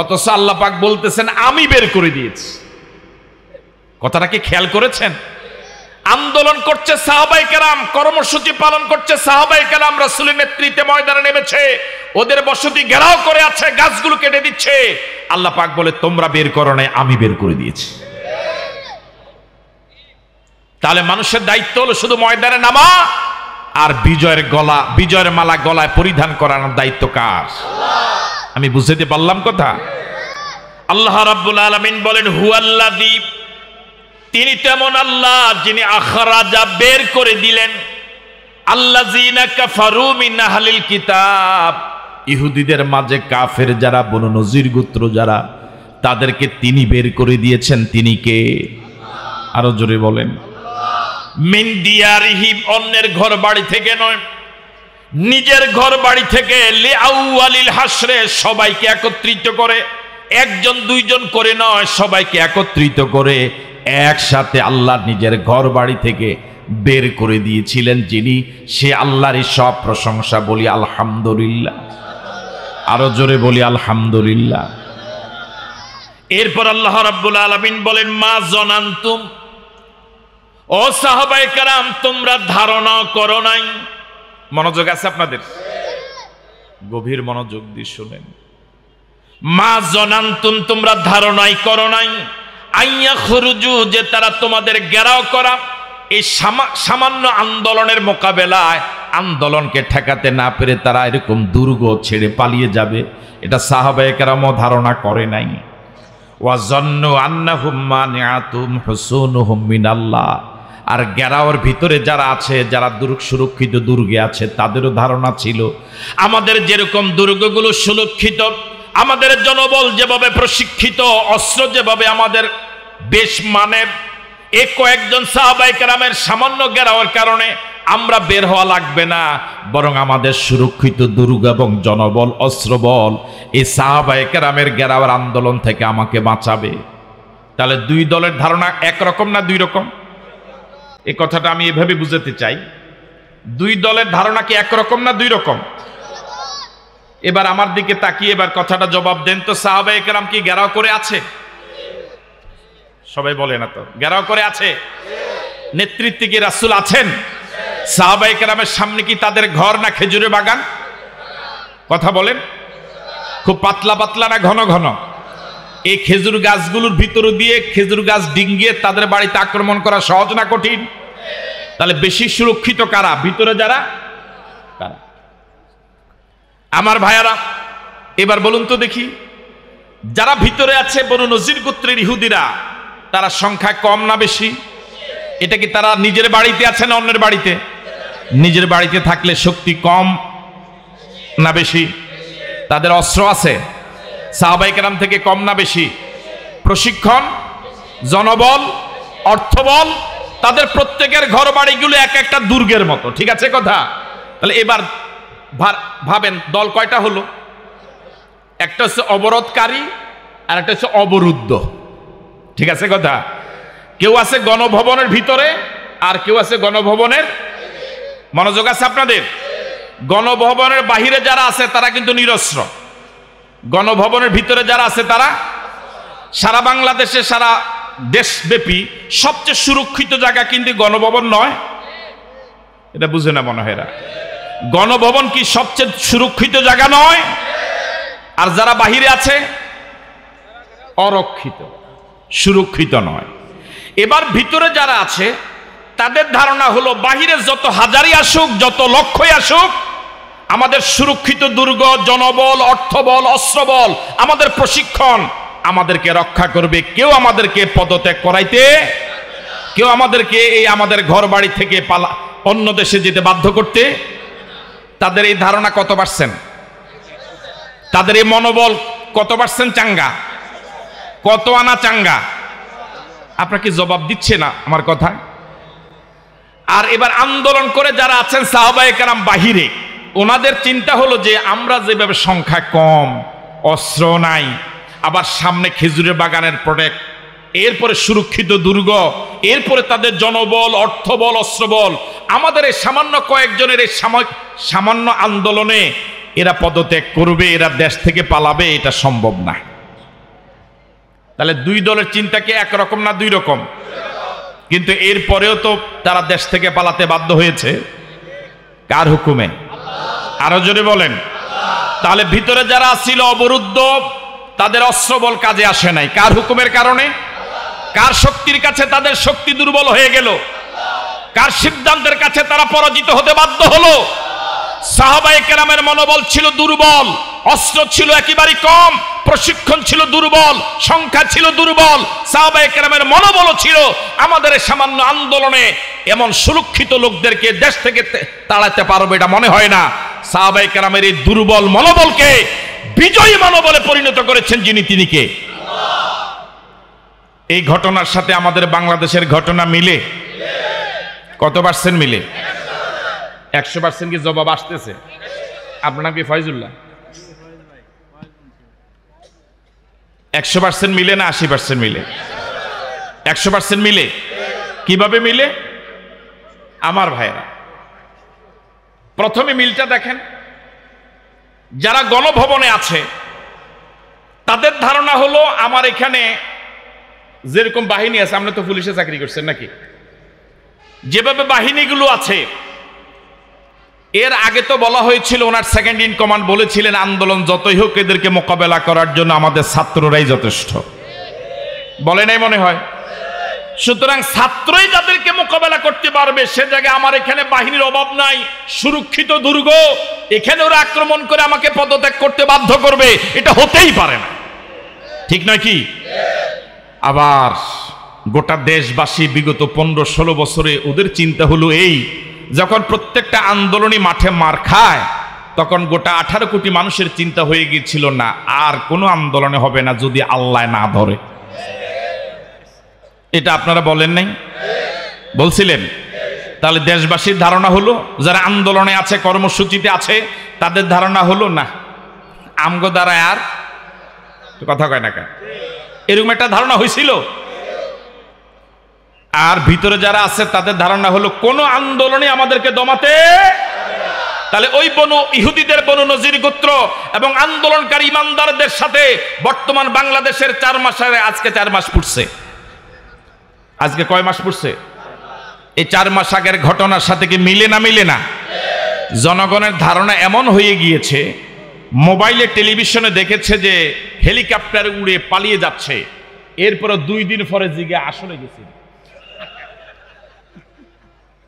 অথচ আল্লাহ পাক বলতেছেন আমি বের করে দিয়েছি। কথাটা কি খেয়াল করেছেন? আন্দোলন করছে সাহাবায়ে কেরাম, কর্মসূচি পালন করছে সাহাবায়ে কেরাম, রাসূলের নেতৃত্বে ময়দানে নেমেছে, ওদের বসতি ঘেরাও করে আছে, গাছগুলো কেটে দিচ্ছে। আল্লাহ পাক বলে তোমরা বের করো নাই, আমি বের করে দিয়েছি। তাহলে মানুষের দায়িত্ব হলো শুধু ময়দানে নামা আর বিজয়ের মালা গলায় পরিধান করানোর দায়িত্ব কার? আমি বুঝতে পারলাম কথা? আল্লাহ রাব্বুল আলামিন বলেন, হুয়াল্লাযী, তিনি তেমন আল্লাহ যিনি আখরাজা বের করে দিলেন, আল্লাযীনা কাফারু মিন আহলিল কিতাব, ইহুদিদের মাঝে কাফের যারা, বনু নজির গোত্র যারা, তাদেরকে তিনি বের করে দিয়েছেন। তিনি কে? আরো জোরে বলেন। মিন দিয়ারিহিম, অন্যের ঘর বাড়ি থেকে নয়, নিজের ঘর বাড়ি থেকে, লিআউয়ালিল হাসরে, সবাইকে একত্রিত করে, একজন দুইজন করে নয়, সবাইকে একত্রিত করে একসাথে আল্লাহ নিজের ঘর বাড়ি থেকে বের করে দিয়েছিলেন যিনি, সে আল্লাহরই সব প্রশংসা। বলি আলহামদুলিল্লাহ। আরো জোরে বলি আলহামদুলিল্লাহ। এরপর আল্লাহ রাব্বুল আলামিন বলেন, মা জানান্তুম, ও সাহাবায়ে কেরাম তোমরা ধারণা করো নাই। মনোযোগ আছে আপনাদের? গভীর মনোযোগ দিয়ে শুনেন। মা জানান্তুম, তোমরা ধারণাই করো নাই, আইয়া খুরুজু, যে তারা তোমাদের ঘেরাও করা এই সামান্য আন্দোলনের মোকাবেলায়, আন্দোলনকে ঠেকাতে না পেরে তারা এরকম দুর্গ ছেড়ে পালিয়ে যাবে, এটা সাহাবায়ে কেরামও ধারণা করে নাই। ওয়া জান্নু আন্নাহুম মানিআতুম হুসুনুহুম মিনাল্লাহ, আর ঘেরাওয়ের ভিতরে যারা আছে, যারা সুরক্ষিত দুর্গে আছে, তাদেরও ধারণা ছিল আমাদের যেরকম দুর্গগুলো সুরক্ষিত, আমাদের জনবল যেভাবে প্রশিক্ষিত, অস্ত্র যেভাবে আমাদের বেশ মানের, এ কয়েকজন সাহাবায়ে কেরামের সামান্য ঘেরাওয়ের কারণে আমরা বের হওয়া লাগবে না, বরং আমাদের সুরক্ষিত দুর্গ এবং জনবল, অস্ত্রবল এই সাহাবায়ে কেরামের ঘেরাওয়ের আন্দোলন থেকে আমাকে বাঁচাবে। তাহলে দুই দলের ধারণা একরকম না দুই রকম? এই কথাটা আমি এভাবে বুঝাতে চাই, দুই দলের ধারণা কি একরকম না দুই রকম? এবার আমার দিকে তাকিয়ে এবার কথাটা জবাব দেন তো, সাহাবায়ে কেরাম কি ঘেরাও করে আছে? সবাই বলে না তো, ঘেরাও করে আছে? নেতৃত্বে কি রাসূল আছেন? সাহাবায়ে কেরামের সামনে কি তাদের ঘর না খেজুরের বাগান? কথা বলেন, খুব পাতলা পাতলা না ঘন ঘন? এই খেজুর গাছগুলোর ভিতর দিয়ে খেজুর গাছ ডিঙ্গিয়ে তাদের বাড়িতে আক্রমণ করা সহজ না কঠিন? তাহলে বেশি সুরক্ষিত কারা? ভিতরে যারা? কারা? আমার ভাইয়ারা, এবার বলুন তো দেখি, যারা ভিতরে আছে বনু নজির গোত্রের ইহুদিরা, তারা সংখ্যা কম না বেশি? এটা কি তারা নিজের বাড়িতে আছে না অন্যের বাড়িতে? নিজের বাড়িতে থাকলে শক্তি কম না বেশি? তাদের অস্ত্র আছে সাহাবায়ে কেরাম থেকে কম না বেশি? প্রশিক্ষণ, জনবল, অর্থবল, তাদের প্রত্যেকের ঘর বাড়িগুলো এক একটা দুর্গের মতো, ঠিক আছে কথা? তাহলে এবার ভাবেন দল কয়টা হলো? একটা হচ্ছে অবরোধকারী আর একটা হচ্ছে অবরুদ্ধ, ঠিক আছে কথা? কেউ আছে গণভবনের ভিতরে আর কেউ আছে গণভবনের, মনোযোগ আছে আপনাদের? গণভবনের বাহিরে যারা আছে তারা কিন্তু নিরস্ত্র, গণভবনের ভিতরে যারা আছে তারা, সারা বাংলাদেশে সারা দেশব্যাপী সবচেয়ে সুরক্ষিত জায়গা কিন্তু গণভবন নয়? এটা বুঝে না মনে হয় এরা। গণভবন কি সবচেয়ে সুরক্ষিত জায়গা নয়? আর যারা বাহিরে আছে অরক্ষিত, সুরক্ষিত নয়। এবার ভিতরে যারা আছে তাদের ধারণা হলো বাহিরে যত হাজারই আসুক, যত লক্ষই আসুক, আমাদের সুরক্ষিত দুর্গ, জনবল, অর্থবল, অস্ত্রবল, আমাদের প্রশিক্ষণ আমাদেরকে রক্ষা করবে। কেউ আমাদেরকে পদত্যাগ করাইতে, কেউ আমাদেরকে এই আমাদের ঘর বাড়ি থেকে অন্য দেশে যেতে বাধ্য করতে। তাদের এই ধারণা কত পার্সেন্ট? তাদের এই মনোবল কত পার্সেন্ট চাঙ্গা? কত আনা চাঙ্গা? আপনাকে জবাব দিচ্ছে না আমার কথা। আর এবার আন্দোলন করে যারা আছেন সাহাবায়ে কেরাম বাহিরে, ওনাদের চিন্তা হলো যে আমরা যেভাবে সংখ্যা কম, অস্ত্র নাই, আবার সামনে খেজুরের বাগানের প্রোটেক্ট, এরপরে সুরক্ষিত দুর্গ, এরপরে তাদের জনবল, অর্থবল, অস্ত্রবল, আমাদের এই সামান্য কয়েকজনের এই সামান্য আন্দোলনে এরা পদত্যাগ করবে, এরা দেশ থেকে পালাবে, এটা সম্ভব না। তাহলে দুই দলের চিন্তা কি একরকম না দুই রকম? কিন্তু এরপরেও তো তারা দেশ থেকে পালাতে বাধ্য হয়েছে, কার হুকুমে? আরো জোরে বলেন। তাহলে ভিতরে যারা ছিল অবরুদ্ধ, তাদের অস্ত্রবল কাজে আসে নাই, কার হুকুমের কারণে? কার শক্তির কাছে তাদের শক্তি দুর্বল হয়ে গেল? কার সিদ্ধান্তের কাছে তারা পরাজিত হতে বাধ্য হলো? সাহাবায়ে কেরামের মনোবল ছিল দুর্বল, অস্ত্র ছিল একেবারে কম, প্রশিক্ষণ ছিল দুর্বল, সংখ্যা ছিল দুর্বল। সাহাবায়ে কেরামের মনোবলও ছিল, আমাদের সামান্য আন্দোলনে এমন সুরক্ষিত লোকদেরকে দেশ থেকে তাড়াতে পারবে এটা মনে হয় না। সাহাবায়ে কেরামের এই দুর্বল মনোবলকে বিজয়ী মনোবলে পরিণত করেছেন যিনি, তিনি কে? এই ঘটনার সাথে আমাদের বাংলাদেশের ঘটনা মিলে? কত পার্সেন্ট মিলে? 100% কি জবাব আসতেছে? আপনার নাম কি ফয়জুল্লাহ? 100% মিলে না 80% মিলে? 100% মিলে। কিভাবে মিলে আমার ভাইরা? প্রথমে মিলটা দেখেন, যারা গণভবনে আছে তাদের ধারণা হলো আমার এখানে যেরকম বাহিনী আছে, আমরা তো পুলিশে চাকরি করছেন নাকি, যেভাবে বাহিনীগুলো আছে, এর আগে তো বলা হয়েছিল, ওনার সেকেন্ড ইন কমান্ড বলেছিলেন আন্দোলন যতই হোক এদেরকে মোকাবেলা করার জন্য আমাদের ছাত্ররাই যথেষ্ট, বলে নাই মনে হয়? সুতরাং ছাত্রই যাদেরকে মোকাবেলা করতে পারবে সে জায়গায় আমার এখানে বাহিনীর অভাব নাই, সুরক্ষিত দুর্গ, এখানে ওরা আক্রমণ করে আমাকে পদত্যাগ করতে বাধ্য করবে, এটা হতেই পারে না, ঠিক নয় কি? আবার গোটা দেশবাসী বিগত 15-16 বছরে ওদের চিন্তা হলো এই, যখন প্রত্যেকটা আন্দোলনই মাঠে মার খায়, তখন গোটা 18 কোটি মানুষের চিন্তা হয়ে গিয়েছিল, না আর কোনো আন্দোলনে হবে না যদি আল্লাহ না ধরে। এটা আপনারা বলেন নাই, বলছিলেন? তাহলে দেশবাসীর ধারণা হলো, যারা আন্দোলনে আছে, কর্মসূচিতে আছে, তাদের ধারণা হলো না আমগো দ্বারা আর কথা কয় না কেন, এরকম একটা ধারণা হয়েছিল। আর ভিতরে যারা আছে তাদের ধারণা হলো কোন আন্দোলনে আমাদেরকে দমাতে। তাহলে ওই বনু ইহুদিদের, বনু নজির গোত্র এবং আন্দোলনকারী ইমানদারদের সাথে বর্তমান বাংলাদেশের 4 মাসের, আজকে 4 মাস পড়ছে। আজকে কয় মাস পড়ছে? এই 4 মাস আগের ঘটনার সাথে কি মিলে না? মিলে না? জনগণের ধারণা এমন হয়ে গিয়েছে, মোবাইলে টেলিভিশনে দেখেছে যে হেলিকপ্টার উড়ে পালিয়ে যাচ্ছে, এরপরে 2 দিন পরে জিগে আসলে গেছে।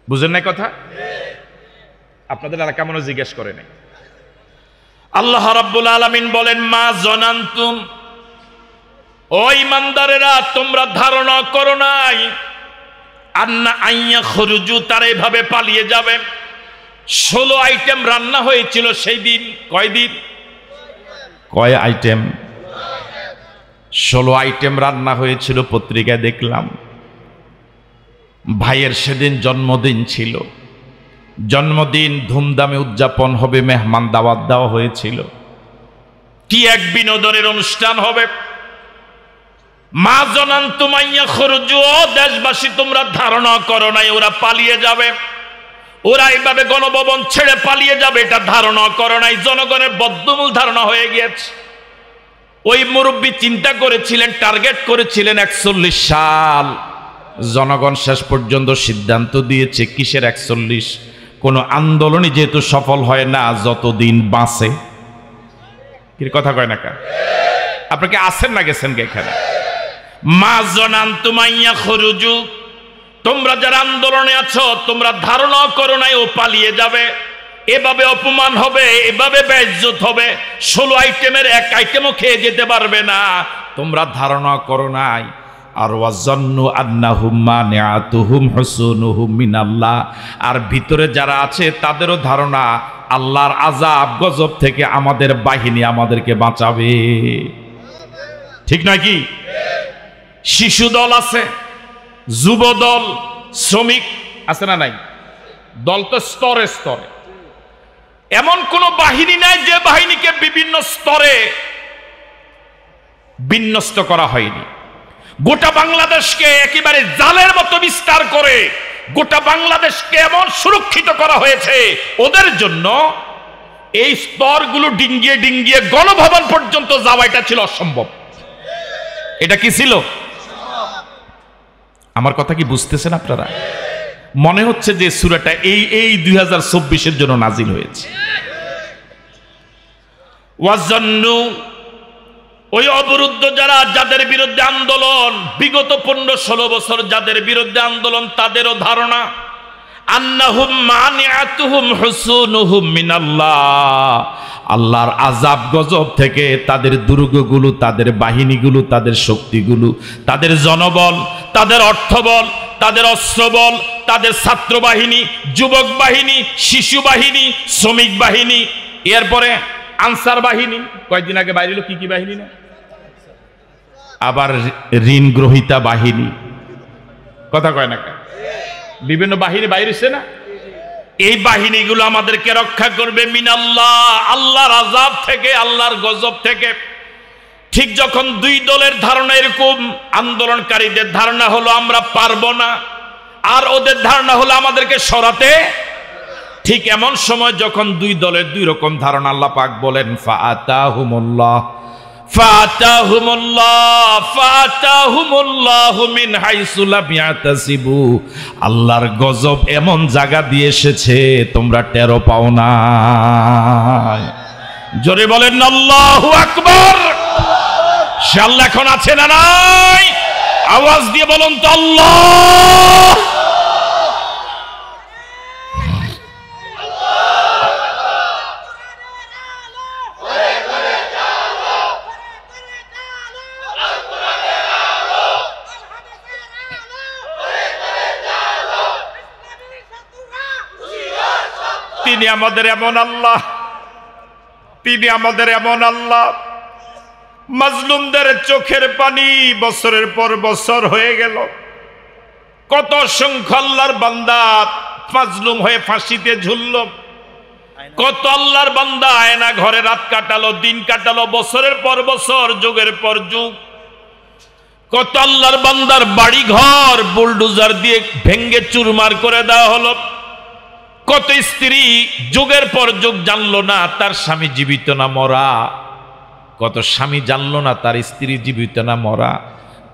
বুঝেন নাই কথা? আপনাদের এলাকা মনে জিজ্ঞেস করে নাই। আল্লাহ রাব্বুল আলামিন বলেন, মা জানান্তুম, ও ইমানদারেরা তোমরা ধারণা করো নাই আন্না আইয়া খরুজু, তারা এভাবে পালিয়ে যাবে। 16 আইটেম রান্না হয়েছিল সেই দিন। কয় দিন? কয় আইটেম? 16 আইটেম রান্না হয়েছিল। পত্রিকায় দেখলাম ভাইয়ের সেদিন জন্মদিন ছিল, জন্মদিন ধুমধামে উদযাপন হবে, মেহমান দাওয়াত দেওয়া হয়েছিল, কি এক বিনোদনের অনুষ্ঠান হবে। মা জানান্তুম আইয়া খরুজু, দেশবাসী তোমরা ধারণা করো নাই ওরা পালিয়ে যাবে, ওরা এইভাবে গণভবন ছেড়ে পালিয়ে যাবে, এটা ধারণা করো নাই। জনগণের বদ্ধমূল ধারণা হয়ে গিয়েছে। ওই মুরব্বী চিন্তা করেছিলেন, টার্গেট করেছিলেন 41 সাল। জনগণ শেষ পর্যন্ত সিদ্ধান্ত দিয়েছে কিসের 41? কোন আন্দোলনই যেহেতু সফল হয় না যতদিন বাঁচে। কি কথা কয় না কা? আপনাকে আছেন না গেছেন কে এখানে? মা জানান্তুম আইয়া খরুজু, তোমরা যারা আন্দোলনে আছো তোমরা ধারণা করো নাই ও পালিয়ে যাবে, এভাবে অপমান হবে, এভাবে বেইজ্জত হবে, 16 আইটেমের 1 আইটেমও খেয়ে যেতে পারবে না, তোমরা ধারণা করো নাই। আর ওয়াজান্নু আন্নাহুম মানিআতুহুম হুসুনুহুম মিনাল্লাহ, আর ভিতরে যারা আছে তাদেরও ধারণা আল্লাহর আযাব গজব থেকে আমাদের বাহিনী আমাদেরকে বাঁচাবে। ঠিক নয় কি? শিশু দল আছে, যুব দল, শ্রমিক আছে না নাই? দল তো স্তরে স্তরে, এমন কোন বাহিনী নাই যে বাহিনীকে বিভিন্ন স্তরে বিন্যস্ত করা হয়নি। গোটা বাংলাদেশকে একেবারে জালের মতো বিস্তার করে গোটা বাংলাদেশকে এমন সুরক্ষিত করা হয়েছে, ওদের জন্য এই স্তরগুলো ডিঙ্গিয়ে ডিঙ্গিয়ে গণভবন পর্যন্ত যাওয়া এটা ছিল অসম্ভব। এটা কি ছিল? আমার কথা কি বুঝতেছেন আপনারা? মনে হচ্ছে যে সূরাটা এই 2024-এর জন্য নাজিল হয়েছে। ওয়াজান্নু, ওই অবরুদ্ধ যারা, যাদের বিরুদ্ধে আন্দোলন, বিগত 15-16 বছর যাদের বিরুদ্ধে আন্দোলন, তাদেরও ধারণা আন্নাহুম মানিআতুহুম হুসুনুহুম মিনাল্লাহ, আল্লাহর আযাব গজব থেকে তাদের দুর্গগুলো, তাদের বাহিনীগুলো, তাদের শক্তিগুলো, তাদের জনবল, তাদের অর্থবল, তাদের অস্ত্রবল, তাদের ছাত্র বাহিনী, যুবক বাহিনী, শিশু বাহিনী, শ্রমিক বাহিনী, এরপরে আনসার বাহিনী, কয়েকদিন আগে বাইরে কি কি বাহিনী না, আবার ঋণ গ্রহীতা বাহিনী, কথা কয় না, বিভিন্ন বাহিনী বাইরেছে না। এই বাহিনীগুলো আমাদেরকে রক্ষা করবে মিনাল্লাহ, আল্লাহর আযাব থেকে, আল্লাহর গজব থেকে। ঠিক যখন 2 দলের ধারণা এরকম, আন্দোলনকারীদের ধারণা হলো আমরা পারবো না, আর ওদের ধারণা হলো আমাদেরকে সরাতে, ঠিক এমন সময় যখন 2 দলের 2 রকম ধারণা, আল্লাহ পাক বলেন ফাতাহুমুল্লাহ মিন হাইসু লাম ইয়াতাসিবু, আল্লাহর গজব এমন জায়গা দিয়ে এসেছে তোমরা টেরও পাও না। জোরে বলেন আল্লাহু আকবার। সে আল্লাহ এখন আছে না নাই? আওয়াজ দিয়ে বলুন তো আল্লাহ। তিনি আমাদের এমন আল্লাহ, তিনি আমাদের এমন আল্লাহ। মাজলুমদের চোখের পানি বছরের পর বছর হয়ে গেল। কত সংখ্য আল্লাহর বান্দা মাজলুম হয়ে ফাঁসিতে ঝুলল, কত আল্লাহর বান্দা আয়না ঘরে রাত কাটালো, দিন কাটালো, বছরের পর বছর, যুগের পর যুগ। কত আল্লাহর বান্দার বাড়ি ঘর বুলডোজার দিয়ে ভেঙ্গে চুরমার করে দেওয়া হলো। কত স্ত্রী যুগের পর যুগ জানলো না তার স্বামী জীবিত না মরা, কত স্বামী জানলো না তার স্ত্রী জীবিত না মরা,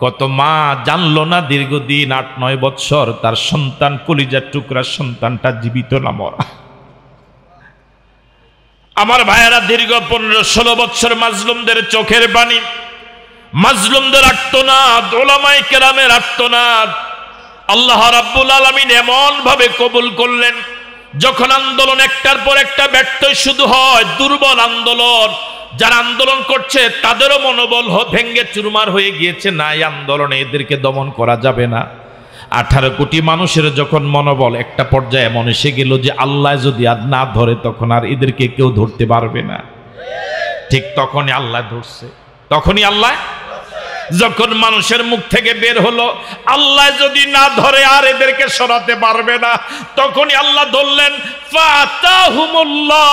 কত মা জানলো না দীর্ঘদিন ৮-৯ বছর তার সন্তান, কলিজার টুকরা সন্তানটা জীবিত না মরা। আমার ভাইয়েরা, দীর্ঘ 15-16 বছর মাজলুমদের চোখের পানি, মাজলুমদের আর্তনাদ, উলামায়ে কেরামের আর্তনাদ আল্লাহ রাব্বুল আলামিন এমন ভাবে কবুল করলেন। যখন আন্দোলন একটার পর একটা ব্যর্থ শুধু হয়, দুর্বল আন্দোলন, যারা আন্দোলন করছে তাদেরও মনোবল ভেঙ্গে চুরমার হয়ে গিয়েছে, না এই আন্দোলনে এদেরকে দমন করা যাবে না। 18 কোটি মানুষের যখন মনোবল একটা পর্যায়ে এমন এসে গেল যে আল্লাহ যদি আর না ধরে তখন আর এদেরকে কেউ ধরতে পারবে না, ঠিক তখনই আল্লাহ ধরছে। তখনই আল্লাহ, যখন মানুষের মুখ থেকে বের হলো আল্লাহ যদি না ধরে আর এদেরকে সরাতে পারবে না, তখনই আল্লাহ ধরলেন। ফাতাহুমুল্লাহ,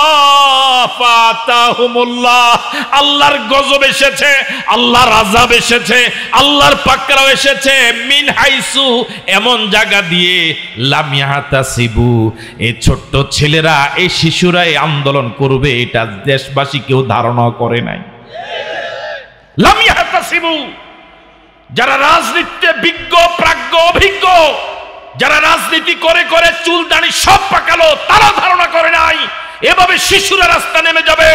আল্লাহর গজব এসেছে, আল্লাহর আযাব এসেছে, আল্লাহর পাকড়াও এসেছে। মিন হাইসু, এমন জায়গা দিয়ে, লাম ইয়াহতাসিবু, এই ছোট্ট ছেলেরা, এই শিশুরা এই আন্দোলন করবে এটা দেশবাসী কেউ ধারণা করে নাই। লাম ইয়াহতাসিবু, যারা রাজনীতিতে বিজ্ঞ, প্রাজ্ঞ, অভিজ্ঞ, যারা রাজনীতি করে করে চুল দাড়ি সব পাকালো, তারা ধারণা করে নাই এভাবে শিশুরা রাস্তা নেমে যাবে,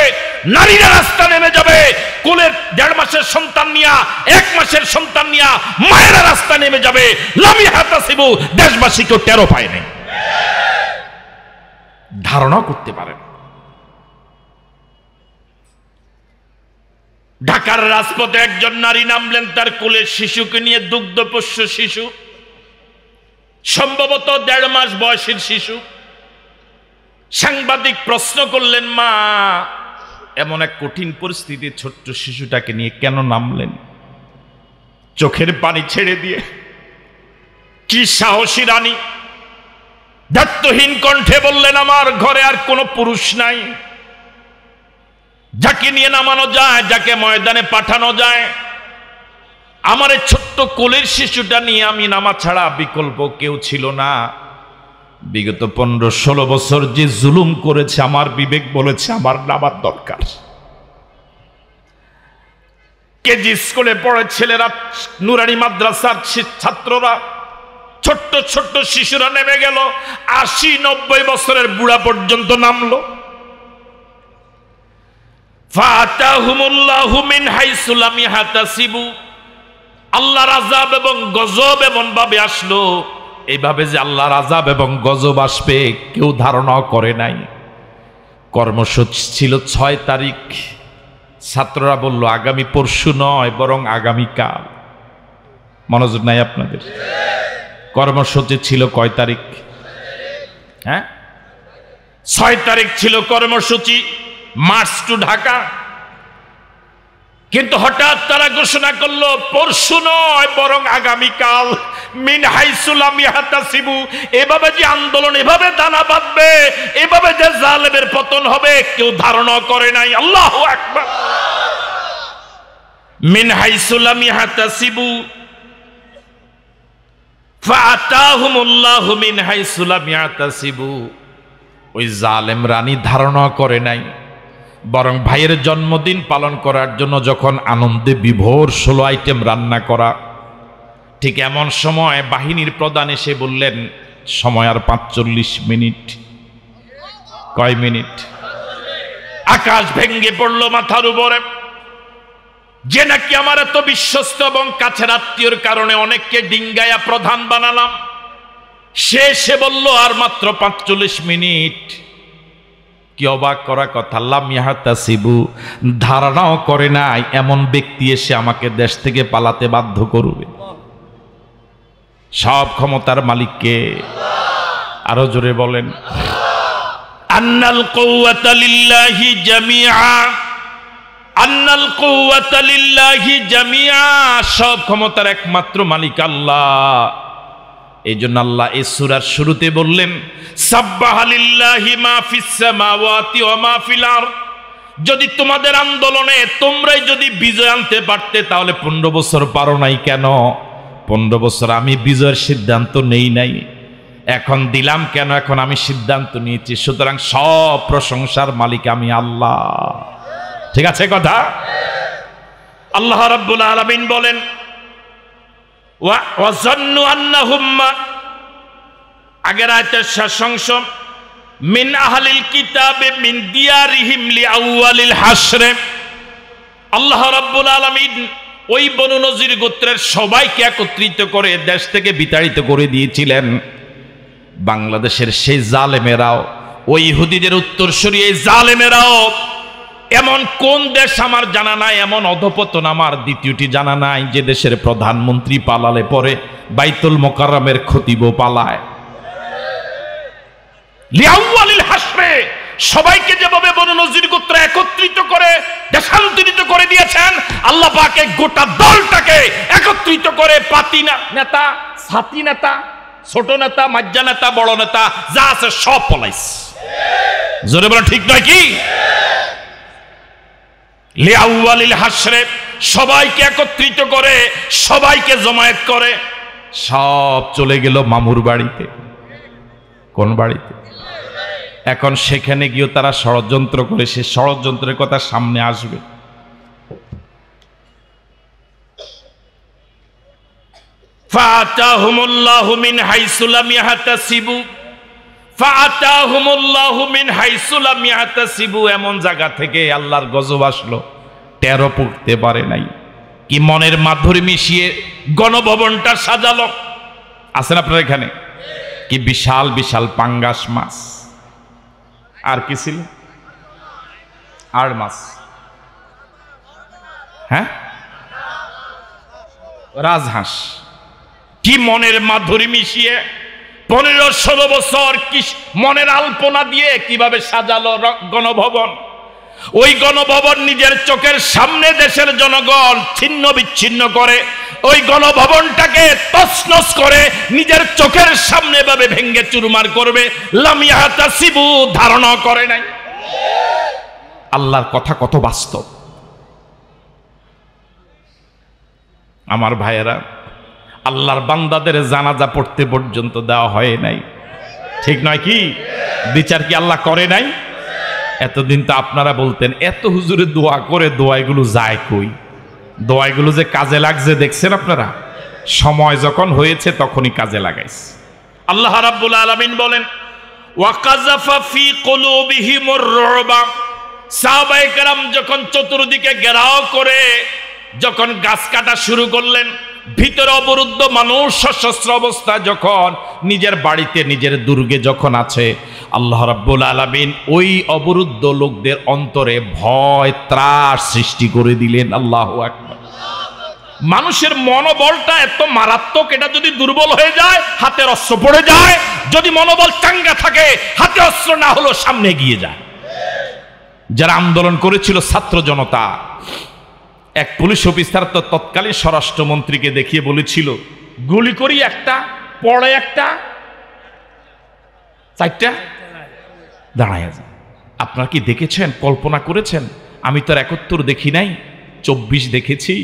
নারীরা রাস্তা নেমে যাবে, কোলের 1.5 মাসের সন্তান নিয়া, 1 মাসের সন্তান নিয়া মায়েরা রাস্তা নেমে যাবে। লাম ইয়াহতাসিবু, দেশবাসী কেউ টেরও পায় নাই, ধারণা করতে পারেন। ঢাকার রাজপথে একজন নারী নামলেন তার কোলের শিশুকে নিয়ে, দুগ্ধপোষ্য শিশু, সম্ভবত 1.5 মাস বয়সের শিশু। সাংবাদিক প্রশ্ন করলেন, মা এমন এক কঠিন পরিস্থিতি ছোট্ট শিশুটাকে নিয়ে কেন নামলেন? চোখের পানি ছেড়ে দিয়ে কি সাহসী রানী দায়িত্বহীন কণ্ঠে বললেন, আমার ঘরে আর কোনো পুরুষ নাই, যাকে নিয়ে নামানো যায়, যাকে ময়দানে পাঠানো যায়, আমার এই ছোট্ট কোলের শিশুটা নিয়ে আমি নামা ছাড়া বিকল্প কেউ ছিল না। বিগত 15-16 বছর যে জুলুম করেছে, আমার বিবেক বলেছে আমার নামার দরকার। কেজি স্কুলে পড়ে ছেলেরা, নুরানি মাদ্রাসার ছাত্ররা, ছোট্ট ছোট্ট শিশুরা নেমে গেল, 80-90 বছরের বুড়া পর্যন্ত নামলো। ফাতাহুমুল্লাহু মিন হাইসু লাম ইয়াহতাসিবু, আল্লাহর আযাব এবং গজব এমন ভাবে আসলো, এইভাবে যে আল্লাহর আযাব এবং গজব আসবে কেউ ধারণা করে নাই। কর্মসূচি ছিল 6 তারিখ, ছাত্ররা বলল আগামী পরশু নয় বরং আগামীকাল। মনোযোগ নাই আপনাদের? কর্মসূচি ছিল কয় তারিখ? হ্যাঁ, 6 তারিখ ছিল কর্মসূচি, মার্চ টু ঢাকা। কিন্তু হঠাৎ তারা ঘোষণা করলো পরশু নয় বরং আগামীকাল। মিন হাইসু লাম ইয়াহতাসিবু, এভাবে যে আন্দোলন এভাবে দানা বাঁধবে, এভাবে যে জালেমের পতন হবে কেউ ধারণা করে নাই। আল্লাহু আকবার। মিন হাইসু লাম ইয়াহতাসিবু ফাআতাহুমুল্লাহু মিন হাইসু লাম ইয়াহতাসিবু, ওই জালেম রানী ধারণা করে নাই, বরং ভাইয়ের জন্মদিন পালন করার জন্য যখন আনন্দে বিভোর 16 আইটেম রান্না করা, ঠিক এমন সময় বাহিনীর প্রধান এসে বললেন সময় আর 45 মিনিট। কয় মিনিট? আকাশ ভেঙ্গে পড়লো মাথার উপরে। যে নাকি আমার এত বিশ্বস্ত এবং কাছের আত্মীয়র কারণে অনেককে ডিঙ্গায়া প্রধান বানালাম, সে বলল আর মাত্র 45 মিনিট। কি অবাক করা কথা! লাম ইয়াহতাসিবু, ধারণাও করে নাই এমন ব্যক্তি এসে আমাকে দেশ থেকে পালাতে বাধ্য করবে। সব ক্ষমতার মালিককে, আরো জোরে বলেন। আন্নাল কুওয়াতা লিল্লাহি জামিআ, আন্নাল কুওয়াতা লিল্লাহি জামিআ, সব ক্ষমতার একমাত্র মালিক আল্লাহ। এই জন্য আল্লাহ এই সূরার শুরুতে বললেন সাব্বাহা লিল্লাহি মা ফিস সামাওয়াতি ওয়া মা ফিল আরদ। যদি তোমাদের আন্দোলনে তোমরাই যদি বিজয় আনতে পারতে তাহলে 15 বছর পারো নাই কেন? 15 বছর আমি বিজয়ের সিদ্ধান্ত নেই নাই, এখন দিলাম কেন? এখন আমি সিদ্ধান্ত নিয়েছি। সুতরাং সব প্রশংসার মালিক আমি আল্লাহ। ঠিক আছে কথা? আল্লাহ রাব্বুল আলামিন বলেন ওয়া যান্নু আন্নাহুম, আগের আয়াতের শেষ অংশ, মিন আহলিল কিতাবে মিন দিয়ারিহিম লিআউয়ালিল হাসরে। আল্লাহ রাব্বুল আলামিন ওই বনু নজির গোত্রের সবাইকে একত্রিত করে দেশ থেকে বিতাড়িত করে দিয়েছিলেন। বাংলাদেশের সেই জালেমেরাও, ওই ইহুদিদের উত্তরসূরি এই জালেমেরাও, এমন কোন দেশ আমার জানা নাই, এমন অধপতন আমার দ্বিতীয়টি জানা নাই যে দেশের প্রধানমন্ত্রী পালালে পরে বাইতুল মোকাররমের খতিবও পালায়। লিআউয়ালিল হাসরে সবাইকে যেভাবে বনু নজির গোত্র একত্রিত করে দেশান্তরিত করে দিয়েছেন, আল্লাহ পাক এই গোটা দলটাকে একত্রিত করে পাতি নেতা, সাথী নেতা, ছোট নেতা, মাজ্জা নেতা, বড় নেতা যা আছে সব পলাইছে। জোরে বলা ঠিক নয় কি? লিআউয়ালিল হাসরে সবাইকে একত্রিত করে, সবাইকে জমায়েত করে, সব চলে গেল মামুর বাড়িতে। কোন বাড়িতে? এখন সেখানে গিয়ে তারা ষড়যন্ত্র করে, সে ষড়যন্ত্রের কথা সামনে আসবে। ফাআতাহুমুল্লাহু মিন হাইসু লাম ইয়াহতাসিবু, ফাআতাহুমুল্লাহু মিন হাইসু লাম ইয়াহতাসিবু, এমন জায়গা থেকে আল্লাহর গজব আসলো, টেরও পড়তে পারে নাই। কি মনের মাধুরী মিশিয়ে গণভবনটা সাজালো। আছেন আপনারা এখানে? কি বিশাল বিশাল পাঙ্গাস মাছ, আর কি ছিল? আর মাছ, হ্যাঁ, রাজহাঁস। কি মনের মাধুরী মিশিয়ে 15-16 বছর কি মনের আলপনা দিয়ে কিভাবে সাজালো গণভবন। ওই গণভবন নিজের চোখের সামনে দেশের জনগণ ছিন্ন বিচ্ছিন্ন করে, ওই গণভবনটাকে তছনছ করে নিজের চোখের সামনে ভাবে ভেঙ্গে চুরমার করবে। লাম ইয়াহতাসিবু, ধারণা করে নাই। আল্লাহর কথা কত বাস্তব। আমার ভাইয়েরা, আল্লাহর বান্দাদের জানাজা পড়তে পর্যন্ত দেওয়া হয় নাই। ঠিক নয় কি? বিচার কি আল্লাহ করে নাই? এতদিন তো আপনারা বলতেন এত হুজুরে দোয়া করে, দোয়াইগুলো যায় কই? দোয়াইগুলো যে কাজে লাগছে দেখছেন আপনারা? সময় যখন হয়েছে তখনই কাজে লাগাইছে। আল্লাহ রাব্বুল আলামিন বলেন ওয়া কাযাফা ফি কুলুবিহিমুর রুবা, সাহাবায়ে কেরাম যখন চতুর্দিকে ঘেরাও করে যখন গাছ কাটা শুরু করলেন, ভিতরে অবরুদ্ধ মানুষ সশস্ত্র অবস্থা যখন নিজের বাড়িতে নিজের দুর্গে যখন আছে, আল্লাহ রাব্বুল আলামিন ওই অবরুদ্ধ লোকদের অন্তরে ভয় ত্রাস সৃষ্টি করে দিলেন। আল্লাহু আকবার। মানুষের মনোবলটা এত মারাত্মক, এটা যদি দুর্বল হয়ে যায় হাতের অস্ত্র পড়ে যায়, যদি মনোবল চাঙ্গা থাকে হাতে অস্ত্র না হলো সামনে এগিয়ে যায়। যারা আন্দোলন করেছিল ছাত্র জনতা, এক পুলিশ অফিসার তো তৎকালীন স্বরাষ্ট্রমন্ত্রীকে দেখিয়ে বলেছিল গুলি করি একটা, পড়ে একটা, চারটা দাঁড়ায় যায়। আপনারা কি দেখেছেন, কল্পনা করেছেন? আমি তো 71 দেখি নাই, 24 দেখেছি।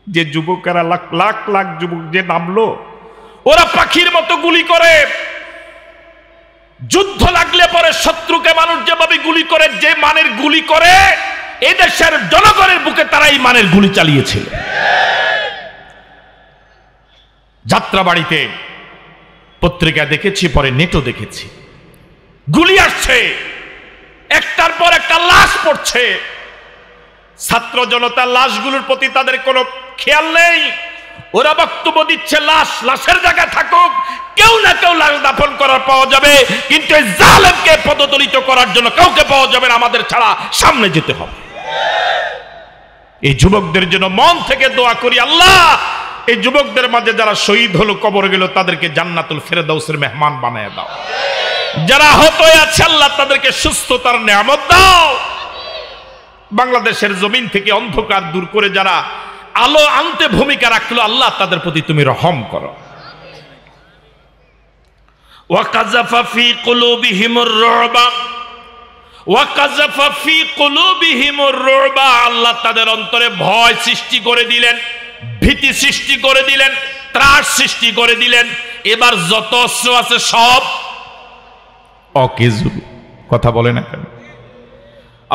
যে যুবকেরা লাখ লাখ লাখ যুবক যে নামলো, ওরা পাখির মতো গুলি করে। যুদ্ধ লাগলে পরে শত্রুকে মানুষ যেভাবে গুলি করে, যে মানের গুলি করে, এই দেশের জনগণের বুকে তারা এই মানের গুলি চালিয়েছিল। যাত্রাবাড়িতে পত্রিকা দেখেছি, পরে নেটও দেখেছি, গুলি আসছে, একটার পর একটা লাশ পড়ছে। ছাত্র জনতার লাশগুলোর প্রতি তাদের কোনো খেয়াল নেই। ওরা বক্তব্য দিচ্ছে লাশ লাশের জায়গায় থাকুক, কেউ না কেউ লাশ দাফন করার পাওয়া যাবে, কিন্তু এই জালেমকে পদদলিত করার জন্য কাউকে পাওয়া যাবে না, আমাদের ছাড়া সামনে যেতে হবে। এই যুবকদের জন্য মন থেকে দোয়া করি, আল্লাহ এই যুবকদের মাঝে যারা শহীদ হলো, কবর গেল, তাদেরকে জান্নাতুল ফেরদাউসের মেহমান বানায় দাও। যারা আহত হয়ে আছে আল্লাহ তাদেরকে সুস্থতার নিয়ামত দাও। বাংলাদেশের জমিন থেকে অন্ধকার দূর করে যারা আলো আনতে ভূমিকা রাখলো আল্লাহ তাদের প্রতি তুমি রহম করো। ওয়াকাযাফা ফি কুলুবিহিমুর রুবা ওয়াকাযাফা ফি কুলুবিহিমুর রুবা, আল্লাহ তাদের অন্তরে ভয় সৃষ্টি করে দিলেন, ভীতি সৃষ্টি করে দিলেন, ত্রাস সৃষ্টি করে দিলেন। এবার যত অস্ত্র আছে সব অকেজু। কথা বলে না কেন?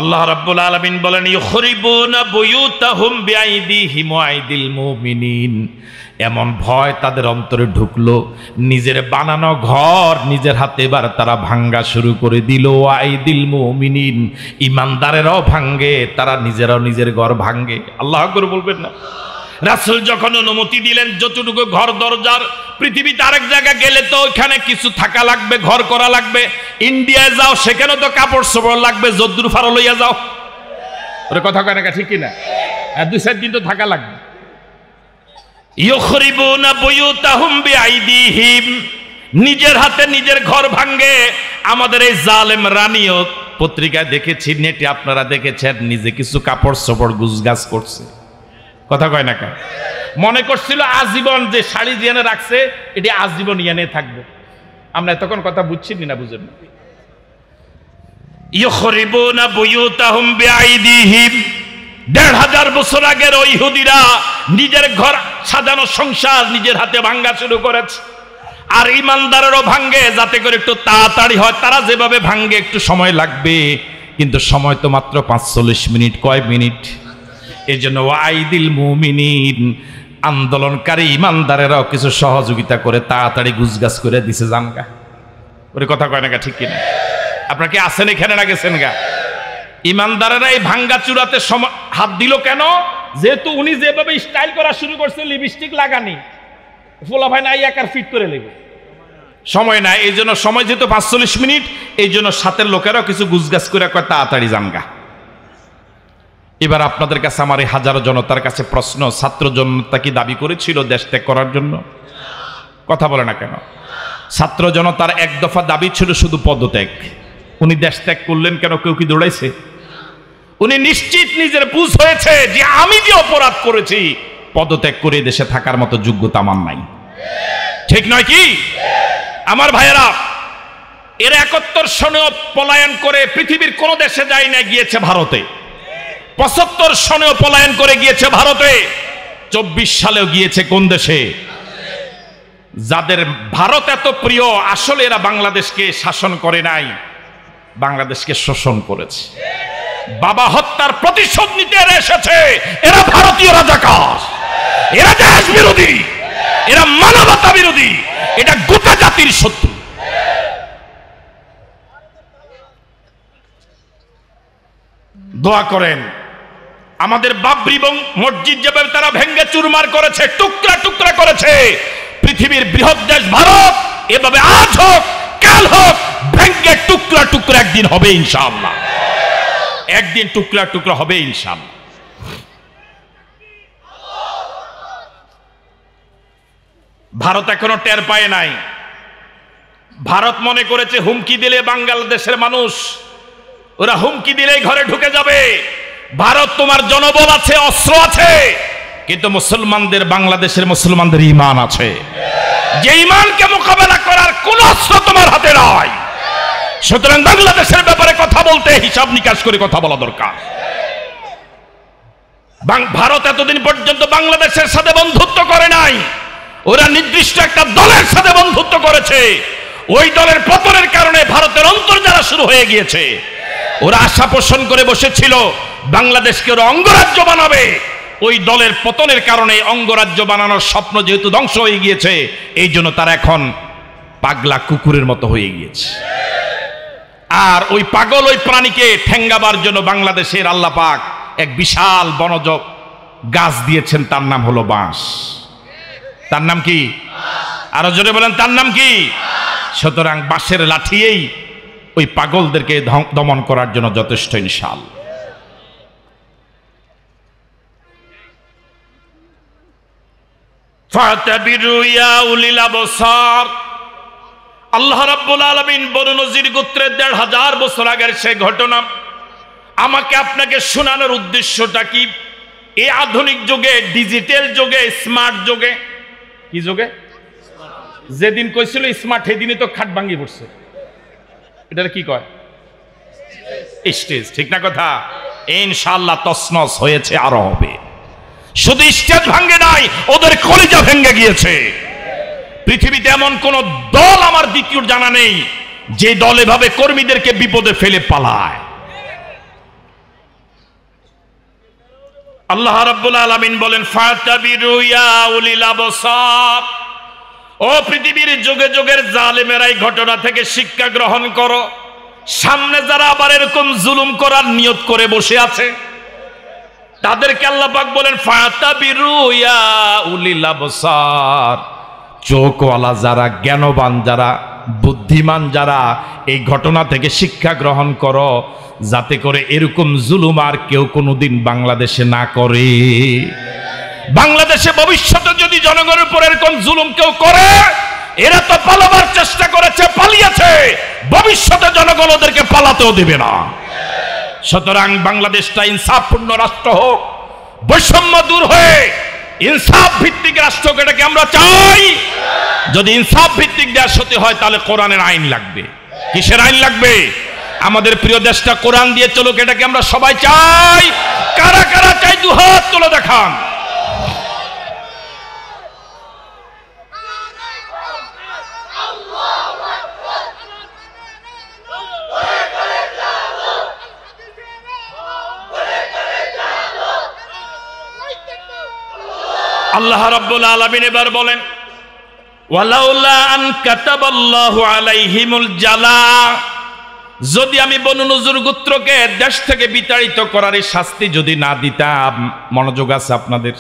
আল্লাহ রাব্বুল আলামিন বলেন ইউখরিবুনা বুয়ুতাহুম বিআইদিহিম ওয়া আইদিল মুমিনিন। এমন ভয় তাদের অন্তরে ঢুকলো, নিজের বানানো ঘর নিজের হাতে এবার তারা ভাঙ্গা শুরু করে দিল। ওয়া আইদিল মুমিনিন, ইমানদারেরাও ভাঙ্গে, তারা নিজেরাও নিজের ঘর ভাঙ্গে। আল্লাহ আকবার বলবেন না? রাসূল যখন অনুমতি দিলেন যতটুকু ঘর দরজার, পৃথিবীতে আরেক জায়গায় গেলে তো ওইখানে কিছু থাকা লাগবে, ঘর করা লাগবে। ইন্ডিয়ায় যাও সেখানে তো কাপড় চোপড় লাগবে, যদ্দুর ফারো লইয়া যাও। ওরে কথা কয় না ঠিক কিনা? 2-4 দিন তো থাকা লাগবে। ইউখরিবুনা বুয়ুতাহুম বিআইদিহিম, নিজের হাতে নিজের ঘর ভাঙ্গে। আমাদের এই জালেম রানীও পত্রিকায় দেখেছি, নেটে আপনারা দেখেছেন, নিজে কিছু কাপড় চোপড় গুজগাছ করছে। কথা কয় না কেন? মনে করছিল আজীবন যে শাড়ি দিয়ে রাখছে এটি আজীবন ইয়ানে থাকবো। আমরা তখন কথা বুঝছি না, বুঝেন না? ইউখরিবুনা বুয়ুতাহুম বিআইদিহিম, ১৫০০ বছর আগের ওই ইহুদিরা নিজের ঘর সাজানো সংসার নিজের হাতে ভাঙ্গা শুরু করেছে। আর ইমানদারেরও ভাঙ্গে, যাতে করে একটু তাড়াতাড়ি হয়। তারা যেভাবে ভাঙ্গে একটু সময় লাগবে, কিন্তু সময় তো মাত্র ৪৫ মিনিট। কয় মিনিট? এই জন্য ওয়াইদিল মুমিনিন, আন্দোলনকারী ইমানদারেরাও কিছু সহযোগিতা করে তাড়াতাড়ি গুজগাছ করে দিছে জানগা। ওরে কথা কয় না ঠিক কিনা? আপনার কি আছেন এখানে না গেছেন গা? ইমানদারেরা এই ভাঙ্গা চূড়াতে হাত দিল কেন? যেহেতু উনি যেভাবে স্টাইল করা শুরু করছে, লিপস্টিক লাগানি, ফোলা ভাই নাই একার ফিট করে লেগে সময় নাই। এই জন্য সময় যেহেতু ৪৫ মিনিট, এই জন্য সাথের লোকেরাও কিছু গুজগাছ করে কয় তাড়াতাড়ি জানগা। এবার আপনাদের কাছে আমার এই হাজারো জনতার কাছে প্রশ্ন, ছাত্র জনতা কি দাবি করেছিল দেশ ত্যাগ করার জন্য? কথা বলে না কেন? ছাত্র জনতার এক দফা দাবি ছিল শুধু পদত্যাগ। উনি দেশ ত্যাগ করলেন কেন? কেউ কি দৌড়াইছে? উনি নিশ্চিত নিজের বুঝ হয়েছে যে আমি যে অপরাধ করেছি, পদত্যাগ করে দেশে থাকার মতো যোগ্যতা আমার নাই। ঠিক নয় কি আমার ভাইয়েরা? এর ৭১ সনেও পলায়ন করে পৃথিবীর কোন দেশে যায় না, গিয়েছে ভারতে। ৭৫ সনেও পলায়ন করে গিয়েছে ভারতে। ২৪ সালেও গিয়েছে কোন দেশে? যাদের ভারত এত প্রিয়, আসলে এরা বাংলাদেশকে শাসন করে নাই, বাংলাদেশকে শোষণ করেছে। বাবা হত্যার প্রতিশোধ নিতে এরা এসেছে। এরা ভারতীয় রাজাকার, এরা দেশ বিরোধী, এরা মানবতা বিরোধী, এটা গোটা জাতির শত্রু। দোয়া করেন আমাদের বাবরি মসজিদ যেভাবে তারা ভেঙ্গে চুরমার করেছে, টুকরা টুকরা করেছে, পৃথিবীর বৃহৎ দেশ ভারত এভাবে আজ হোক কাল হোক ভেঙ্গে টুকরা টুকরা একদিন হবে ইনশাআল্লাহ। একদিন টুকরা টুকরা হবে ইনশাআল্লাহ। ভারত এখনো টের পায় নাই। ভারত মনে করেছে হুমকি দিলে বাংলাদেশের মানুষ, ওরা হুমকি দিলেই ঘরে ঢুকে যাবে। ভারত তোমার জনবল আছে, অস্ত্র আছে, কিন্তু মুসলমানদের, বাংলাদেশের মুসলমানদের ঈমান আছে। যে ঈমানকে মোকাবেলা করার কোন অস্ত্র তোমার হাতে নাই। সুতরাং বাংলাদেশের ব্যাপারে কথা বলতে হিসাব নিকাশ করে কথা বলা দরকার। ভারত এতদিন পর্যন্ত বাংলাদেশের সাথে বন্ধুত্ব করে নাই, ওরা নির্দিষ্ট একটা দলের সাথে বন্ধুত্ব করেছে। ওই দলের পতনের কারণে ভারতের অন্তর্জালা শুরু হয়ে গিয়েছে। ওরা আশা পোষণ করে বসেছিল বাংলাদেশকে ওরা অঙ্গরাজ্য বানাবে। ওই দলের পতনের কারণে অঙ্গরাজ্য বানানোর স্বপ্ন যেহেতু ধ্বংস হয়ে গিয়েছে, এই জন্য তারা এখন পাগলা কুকুরের মতো হয়ে গিয়েছে। আর ওই পাগল ওই প্রাণীকে ঠেঙ্গাবার জন্য বাংলাদেশের আল্লাহ পাক এক বিশাল বনজ গাছ দিয়েছেন, তার নাম হলো বাঁশ। তার নাম কি? আরো জোরে বলেন, তার নাম কি? সুতরাং বাঁশের লাঠিয়েই ওই পাগলদেরকে দমন করার জন্য যথেষ্ট ইনশাআল্লাহ। ফাতাবিরু ইয়া উলিল আবসার, আল্লাহ রাব্বুল আলামিন বনু নজির গোত্রের ১৫০০ বছর আগের সেই ঘটনা আমাকে আপনাকে শোনানোর উদ্দেশ্যটা কি? এই আধুনিক যুগে, ডিজিটাল যুগে, স্মার্ট যুগে, কি যুগে? যেদিন কইছিল স্মার্ট সেদিনই তো খাট ভাঙ্গি পড়ছে। এটার কি কয়? স্টেজ। ঠিক না কথা? ইনশাআল্লাহ তছনছ হয়েছে, আরো হবে। শুধু স্টেজ ভাঙ্গে নাই, ওদের কলিজা ভেঙে গিয়েছে। পৃথিবীতে এমন কোন দল আমার দ্বিতীয় জানা নেই যে দল এভাবে কর্মীদেরকে বিপদে ফেলে পালায়। আল্লাহ রাব্বুল আলামিন বলেন ফাতাবিরু ইয়া উলিল আবসার, ও পৃথিবীর যুগে যুগের জালেমেরা এই ঘটনা থেকে শিক্ষা গ্রহণ করো। সামনে যারা আবার এরকম জুলুম করার নিয়ত করে বসে আছে তাদেরকে আল্লাহ পাক বলেন ফাতাবিরু ইয়া উলিল আবসার, চোখওয়ালা যারা, জ্ঞানবান যারা, বুদ্ধিমান যারা, এই ঘটনা থেকে শিক্ষা গ্রহণ করো, যাতে করে এরকম জুলুম আর কেউ কোনোদিন বাংলাদেশে না করে। বাংলাদেশে ভবিষ্যতে যদি জনগণের উপর এরকম জুলুম কেউ করে, এরা তো পালাবার চেষ্টা করেছে, পালিয়েছে, ভবিষ্যতে জনগণ ওদেরকে পালাতেও দেবে না। সুতরাং বাংলাদেশটা ইনসাফপূর্ণ রাষ্ট্র হোক, বৈষম্য দূর হয়ে ইনসাফ ভিত্তিক রাষ্ট্র, এটাকে আমরা চাই। যদি ইনসাফ ভিত্তিক দেশ হতে হয় তাহলে কোরআনের আইন লাগবে। কিসের আইন লাগবে? আমাদের প্রিয় দেশটা কোরআন দিয়ে চলুক, এটাকে আমরা সবাই চাই। কারা কারা চাই দুহাত তুলে দেখান। আল্লাহ রাব্বুল আলামিন এবার বলেন ওয়ালাউলা আন কাতাবাল্লাহু আলাইহিমুল জালা, যদি আমি বনু নজর গোত্রকে দেশ থেকে বিতাড়িত করার এই শাস্তি যদি না দিতাম, মনোযোগ আছে আপনাদের,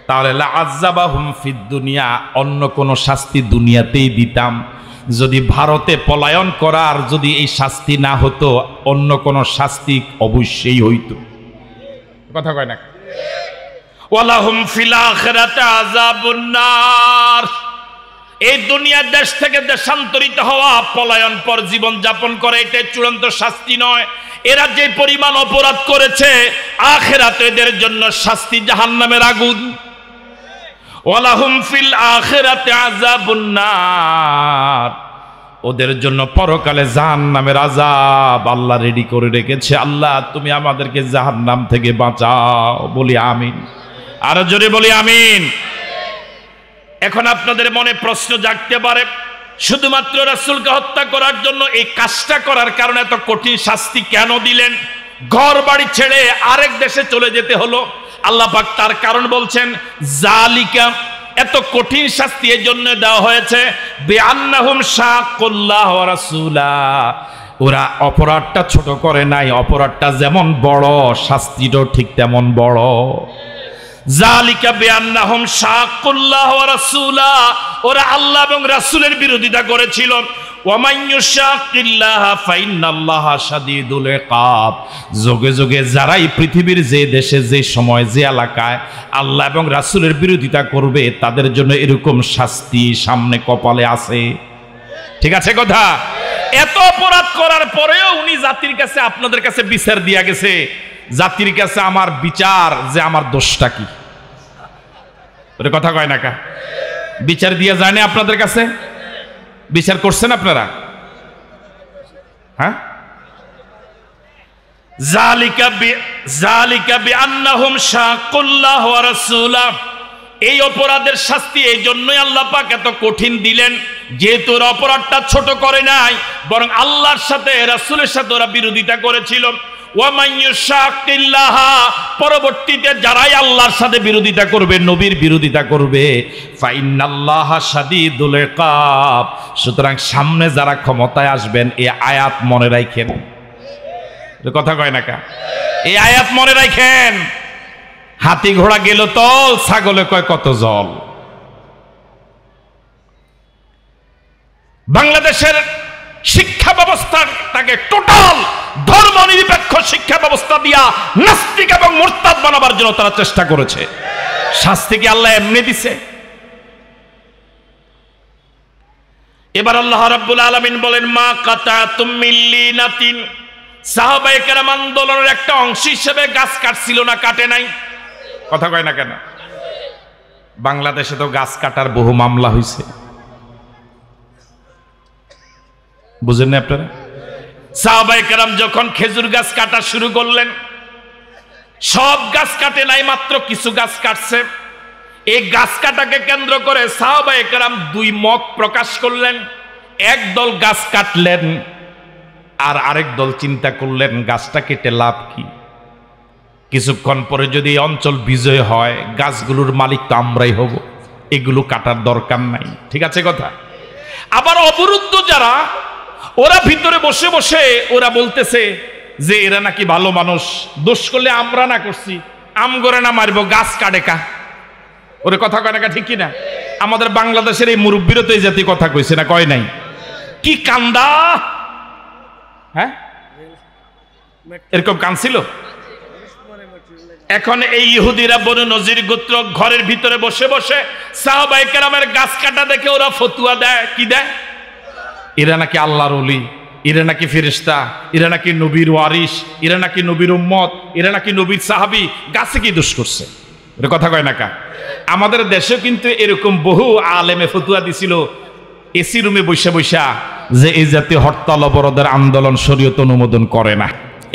তাহলে লা আযাবাহুম ফিদ দুনিয়া, অন্য কোন শাস্তি দুনিয়াতেই দিতাম। যদি ভারতে পলায়ন করার যদি এই শাস্তি না হতো, অন্য কোন শাস্তি অবশ্যই হইতো। কথা কয় না? ওয়ালাহুম ফিল আখিরাতি আযাবুন নার, এই দুনিয়ার দেশ থেকে দেশান্তরিত হওয়া, পলায়ন পর জীবন যাপন করে, এটা চূড়ান্ত শাস্তি নয়। এরা যে পরিমাণ অপরাধ করেছে, আখিরাতে এদের জন্য শাস্তি জাহান্নামের আগুন। ওয়ালাহুম ফিল আখিরাতি আযাবুন নার, ওদের জন্য পরকালে জাহান্নামের আযাব আল্লাহ রেডি করে রেখেছে। আল্লাহ তুমি আমাদেরকে জাহান্নাম থেকে বাঁচাও। বলি আমিন। আরো জোরে বলি আমিন। এখন আপনাদের মনে প্রশ্ন জাগতে পারে, শুধুমাত্র রাসূলকে হত্যা করার জন্য এই কাজটা করার কারণে এত কঠিন শাস্তি কেন দিলেন? ঘর বাড়ি ছেড়ে আরেক দেশে চলে যেতে হলো। আল্লাহ পাক তার কারণ বলছেন, জালিকা, এত কঠিন শাস্তি এই জন্য দেওয়া হয়েছে বিআন্নাহুম শাকুল্লাহ ওয়া রাসূলা, ওরা অপরাধটা ছোট করে নাই, অপরাধটা যেমন বড় শাস্তিটাও ঠিক তেমন বড়। জালিকা বিআন্নাহুম শাকুল্লাহ ওয়া রাসূলা, ওরা আল্লাহ এবং রাসূলের বিরোধিতা করেছিল। ওয়া মান ইউশাকিল্লাহা ফাইন্নাল্লাহা শাদীদুল ইকাব, যুগে যুগে যারাই পৃথিবীর যে দেশে, যে সময়, যে এলাকায় আল্লাহ এবং রাসূলের বিরোধিতা করবে, তাদের জন্য এরকম শাস্তি সামনে কপালে আছে। ঠিক আছে কথা? এত অপরাধ করার পরেও উনি জাতির কাছে, আপনাদের কাছে বিচার দিয়া গেছে। জাতির কাছে আমার বিচার যে আমার দোষটা কি, ওটা কথা কয় না কা? বিচার দিয়া যায় না আপনাদের কাছে? বিচার করছেন আপনারা? হ্যাঁ, জালিকা বিআন্নাহুম শাকুল্লাহ ওয়া রাসূলা, এই অপরাধের শাস্তি এই জন্যই আল্লাহ পাক এত কঠিন দিলেন, যেহেতু ওরা অপরাধটা ছোট করে নাই, বরং আল্লাহর সাথে, রাসূলের সাথে ওরা বিরোধিতা করেছিল। ওয়া মান ইউশাকিল্লাহা, পরবর্তীতে যারাই আল্লাহর সাথে বিরোধিতা করবে, নবীর বিরোধিতা করবে, ফাইন্নাল্লাহা শাদীদুল ইকাব, সুতরাং সামনে যারা ক্ষমতায় আসবেন এই আয়াত মনে রাখেন। কথা কয় না কা? এই আয়াত মনে রাখেন। হাতি ঘোড়া গেল তল, ছাগলে কয় কত জল। বাংলাদেশের শিক্ষা ব্যবস্থাটাকে টোটাল ধর্ম নিরপেক্ষ শিক্ষা ব্যবস্থা দিয়া নাস্তিক এবং মুরতাদ বানাবার জন্য তারা চেষ্টা করেছে। শাস্তি কি আল্লাহ এমনি দিছে? এবার আল্লাহ রাব্বুল আলামিন বলেন মা কাতাতুম মিন লিনাতিন, সাহাবায়ে কেরাম আন্দোলনের একটা অংশ হিসেবে গাছ কাটছিল না, কাটে নাই? কথা কয় না কেন? বাংলাদেশে তো গাছ কাটার বহু মামলা হয়েছে, বুঝেন না আপনারা? সাহাবায়ে কেরাম যখন খেজুর গাছ কাটা শুরু করলেন, সব গাছ কাটে নাই, মাত্র কিছু গাছ কাটছে। এই গাছ কাটাকে কেন্দ্র করে সাহাবায়ে কেরাম দুই মত প্রকাশ করলেন। এক দল গাছ কাটলেন, আর আরেক দল চিন্তা করলেন গাছটা কেটে লাভ কি? কিছুক্ষণ পরে যদি এই অঞ্চল বিজয় হয়, গাছগুলোর মালিক তো আমরাই হব, এগুলো কাটার দরকার নাই। ঠিক আছে কথা? আবার অবরুদ্ধ যারা, ওরা ভিতরে বসে বসে ওরা বলতেছে যে এরা নাকি ভালো মানুষ, দোষ করলে আমরা না করছি, আম করে না মারবো, গাছ কাটে কা। ওরে কথা কয় না, ঠিক কিনা? আমাদের বাংলাদেশের এই মুরব্বীরা তো এই জাতীয় কথা কইছে না, কয় নাই? কি কান্দা, হ্যাঁ এরকম কানছিল। এখন এই ইহুদিরা বনু নজির গোত্র ঘরের ভিতরে বসে বসে সাহাবায়ে কেরামের গাছ কাটা দেখে ওরা ফতুয়া দেয়। কি দেয়? এরা নাকি আল্লাহর ওলি, এরা নাকি ফেরেশতা, এরা নাকি নবীর ওয়ারিস, এরা নাকি নবীর উম্মত, এরা নাকি নবীর সাহাবী, গাছে কি দোষ করছে? ওরে কথা কয় না কা? আমাদের দেশে কিন্তু এরকম বহু আলেমে ফতুয়া দিছিল এসি রুমে বৈশা বৈশা যে এই জাতীয় হরতাল অবরোধের আন্দোলন শরীয়ত অনুমোদন করে না,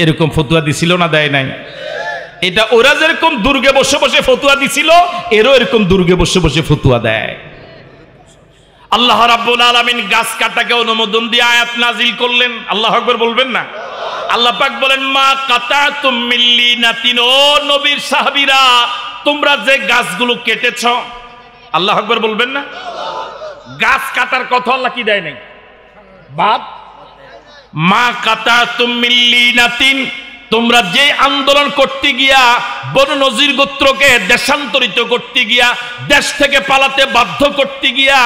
এরকম ফতুয়া দিছিল না, দেয় নাই? এটা ওরা যেরকম দুর্গে বসে বসে ফতুয়া দিছিল, এরও এরকম দুর্গে বসে বসে ফতুয়া দেয়। আল্লাহ রাব্বুল আলামিন গাছ কাটাকে অনুমোদন দিয়ে আয়াত নাজিল করলেন। আল্লাহু আকবার বলবেন না? আল্লাহ পাক বলেন মা কাতাতুম মিন লিনাতিন, ও নবীর সাহাবীরা তোমরা যে গাছগুলো কেটেছ, আল্লাহু আকবার বলবেন না? গাছ কাটার কথা আল্লাহ কি দেয় নাই? বাদ মা কাতাতুম মিন লিনাতিন, তোমরা যে আন্দোলন করতে গিয়া বনু নজির গোত্রকে দেশান্তরিত করতে গিয়া, দেশ থেকে পালাতে বাধ্য করতে গিয়া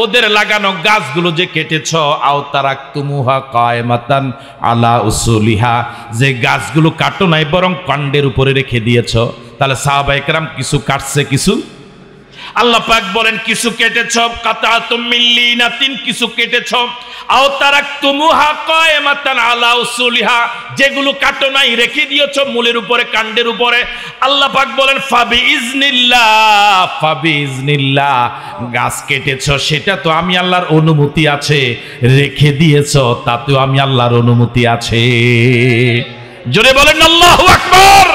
ওদের লাগানো গাছগুলো যে কেটেছ, আও তারাকতুমুহা কায়মাতান আলা উসুলিহা, যে গাছগুলো কাটো নাই বরং কাণ্ডের উপরে রেখে দিয়েছ, তাহলে সাহাবায়ে কেরাম কিছু কাটছে, কিছু আল্লাহ পাক বলেন কিছু কেটেছ, কাতাতুম মিন লিনাতিন, কিছু কেটেছ, আও তারাকতুমুহা কায়মাতান আলা উসুলিহা, যেগুলো কাটো নাই রেখে দিয়েছ মূলের উপরে, কাণ্ডের উপরে। আল্লাহ পাক বলেন ফাবিইজনিল্লাহ, ফাবিইজনিল্লাহ, গাছ কেটেছ সেটা তো আমি আল্লাহর অনুমতি আছে, রেখে দিয়েছ তাতেও আমি আল্লাহর অনুমতি আছে। জোরে বলেন আল্লাহু আকবার।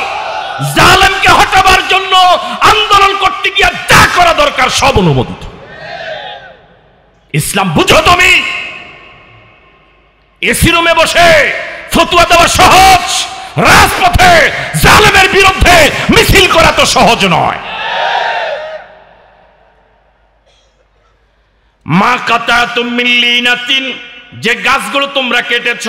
জালেমকে হটাবার জন্য আন্দোলন করতে গিয়ে যা করা দরকার সব অনুমোদিত। ইসলাম বুঝো তুমি? এসি রুমে বসে ফতোয়া দেওয়া সহজ, রাজপথে জালেমের বিরুদ্ধে মিছিল করা তো সহজ নয়। মা কাতাতুম মিন লিনাতিন, যে গাছগুলো তোমরা কেটেছ,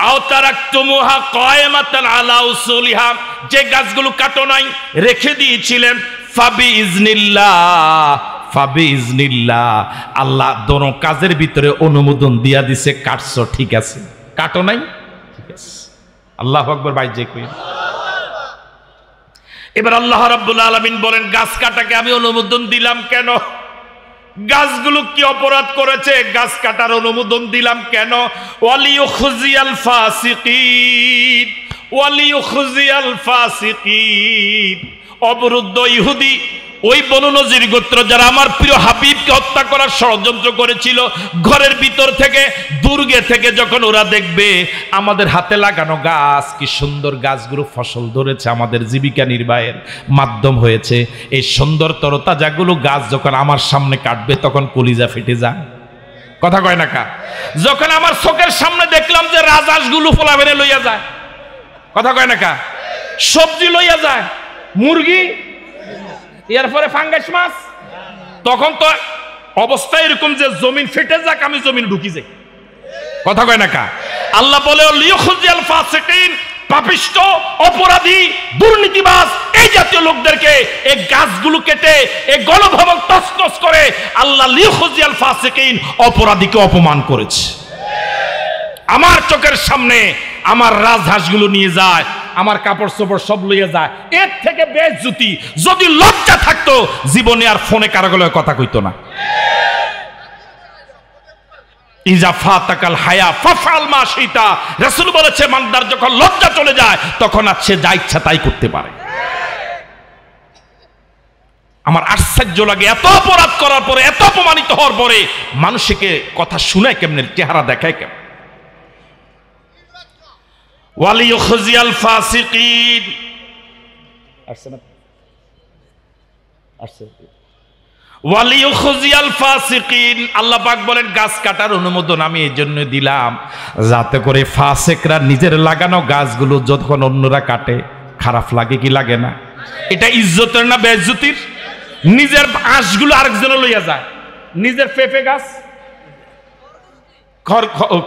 আও তারাকতুমুহা কায়মাতান আলা উসুলিহা, যে গাছগুলো কাটো নাই রেখে দিয়েছিলেন, ফাবিইজনিল্লাহ, ফাবিইজনিল্লাহ, আল্লাহ দোনো কাজের ভিতরে অনুমোদন দিয়া দিছে। কাটছো ঠিক আছে, কাটো নাই ঠিক আছে। আল্লাহু আকবার। বাইজে কই। এবার আল্লাহ রাব্বুল আলামিন বলেন গাছ কাটাকে আমি অনুমোদন দিলাম কেন? গাছগুলো কি অপরাধ করেছে? গাছ কাটার অনুমোদন দিলাম কেন? ওয়ালিউখজিয়াল ফাসিকিন, ওয়ালিউখজিয়াল ফাসিকিন, অবরুদ্ধ ইহুদি ওই বনু নজির গোত্র যারা আমার প্রিয় হাবিবকে হত্যা করার ষড়যন্ত্র করেছিল, ঘরের ভিতর থেকে দুর্গে থেকে যখন ওরা দেখবে আমাদের হাতে লাগানো গাছ কি সুন্দর, গাছগুলো ফসল ধরেছে, আমাদের জীবিকা নির্বাহের মাধ্যম হয়েছে, এই সুন্দর তরতাজাগুলো গাছ যখন আমার সামনে কাটবে তখন কলিজা ফেটে যায়। কথা কয় না কা? যখন আমার চোখের সামনে দেখলাম যে রাজহাঁসগুলো ফোলা বেড়ে লইয়া যায়, কথা কয় না কা? সবজি লইয়া যায়, মুরগি, এরপরে ফাঙ্গাস মাছ, তখন তো অবস্থা এরকম যে জমিন ফেটে যাক, আমি জমিন ঢুকি যাই। কথা কয় না কা? আল্লাহ বলে লিউখজিয়াল ফাসিকিন, পাপিষ্ট, অপরাধী, দুর্নীতিবাজ এই জাতীয় লোকদেরকে এই গাছগুলো কেটে এই গণভবন তছনছ করে আল্লাহ লিউখজিয়াল ফাসিকিন, অপরাধীকে অপমান করেছে। আমার চোখের সামনে আমার রাজহাঁসগুলো নিয়ে যায়, আমার কাপড় চোপড় সব লইয়া যায়, এর থেকে বেইজ্জতি। যদি লজ্জা থাকতো জীবনে আর ফোনে কারো গলায় কথা কইতো না। ইজা ফাতাকাল হায়া ফাফআল মা শিতা। রাসূল বলেছে বান্দার যখন লজ্জা চলে যায় তখন আর সে যা ইচ্ছা তাই করতে পারে। আমার আশ্চর্য লাগে, এত অপরাধ করার পরে, এত অপমানিত হওয়ার পরে মানুষকে কথা শুনায় কেমনে, চেহারা দেখায় কেমন। ওয়ালিয়ুখজিয়াল ফাসিকিন, আসছে না? আসছে। ওয়ালিয়ুখজিয়াল ফাসিকিন, আল্লাহ পাক বলেন গাছ কাটার অনুমোদন আমি এই জন্য দিলাম যাতে করে ফাসিকরা নিজের লাগানো গাছগুলো যখন অন্যরা কাটে খারাপ লাগে কি লাগে না? এটা ইজ্জতের না বেইজ্জতির? নিজের আঁশগুলো আরেকজনে লইয়া যায়, নিজের পেঁপে গাছ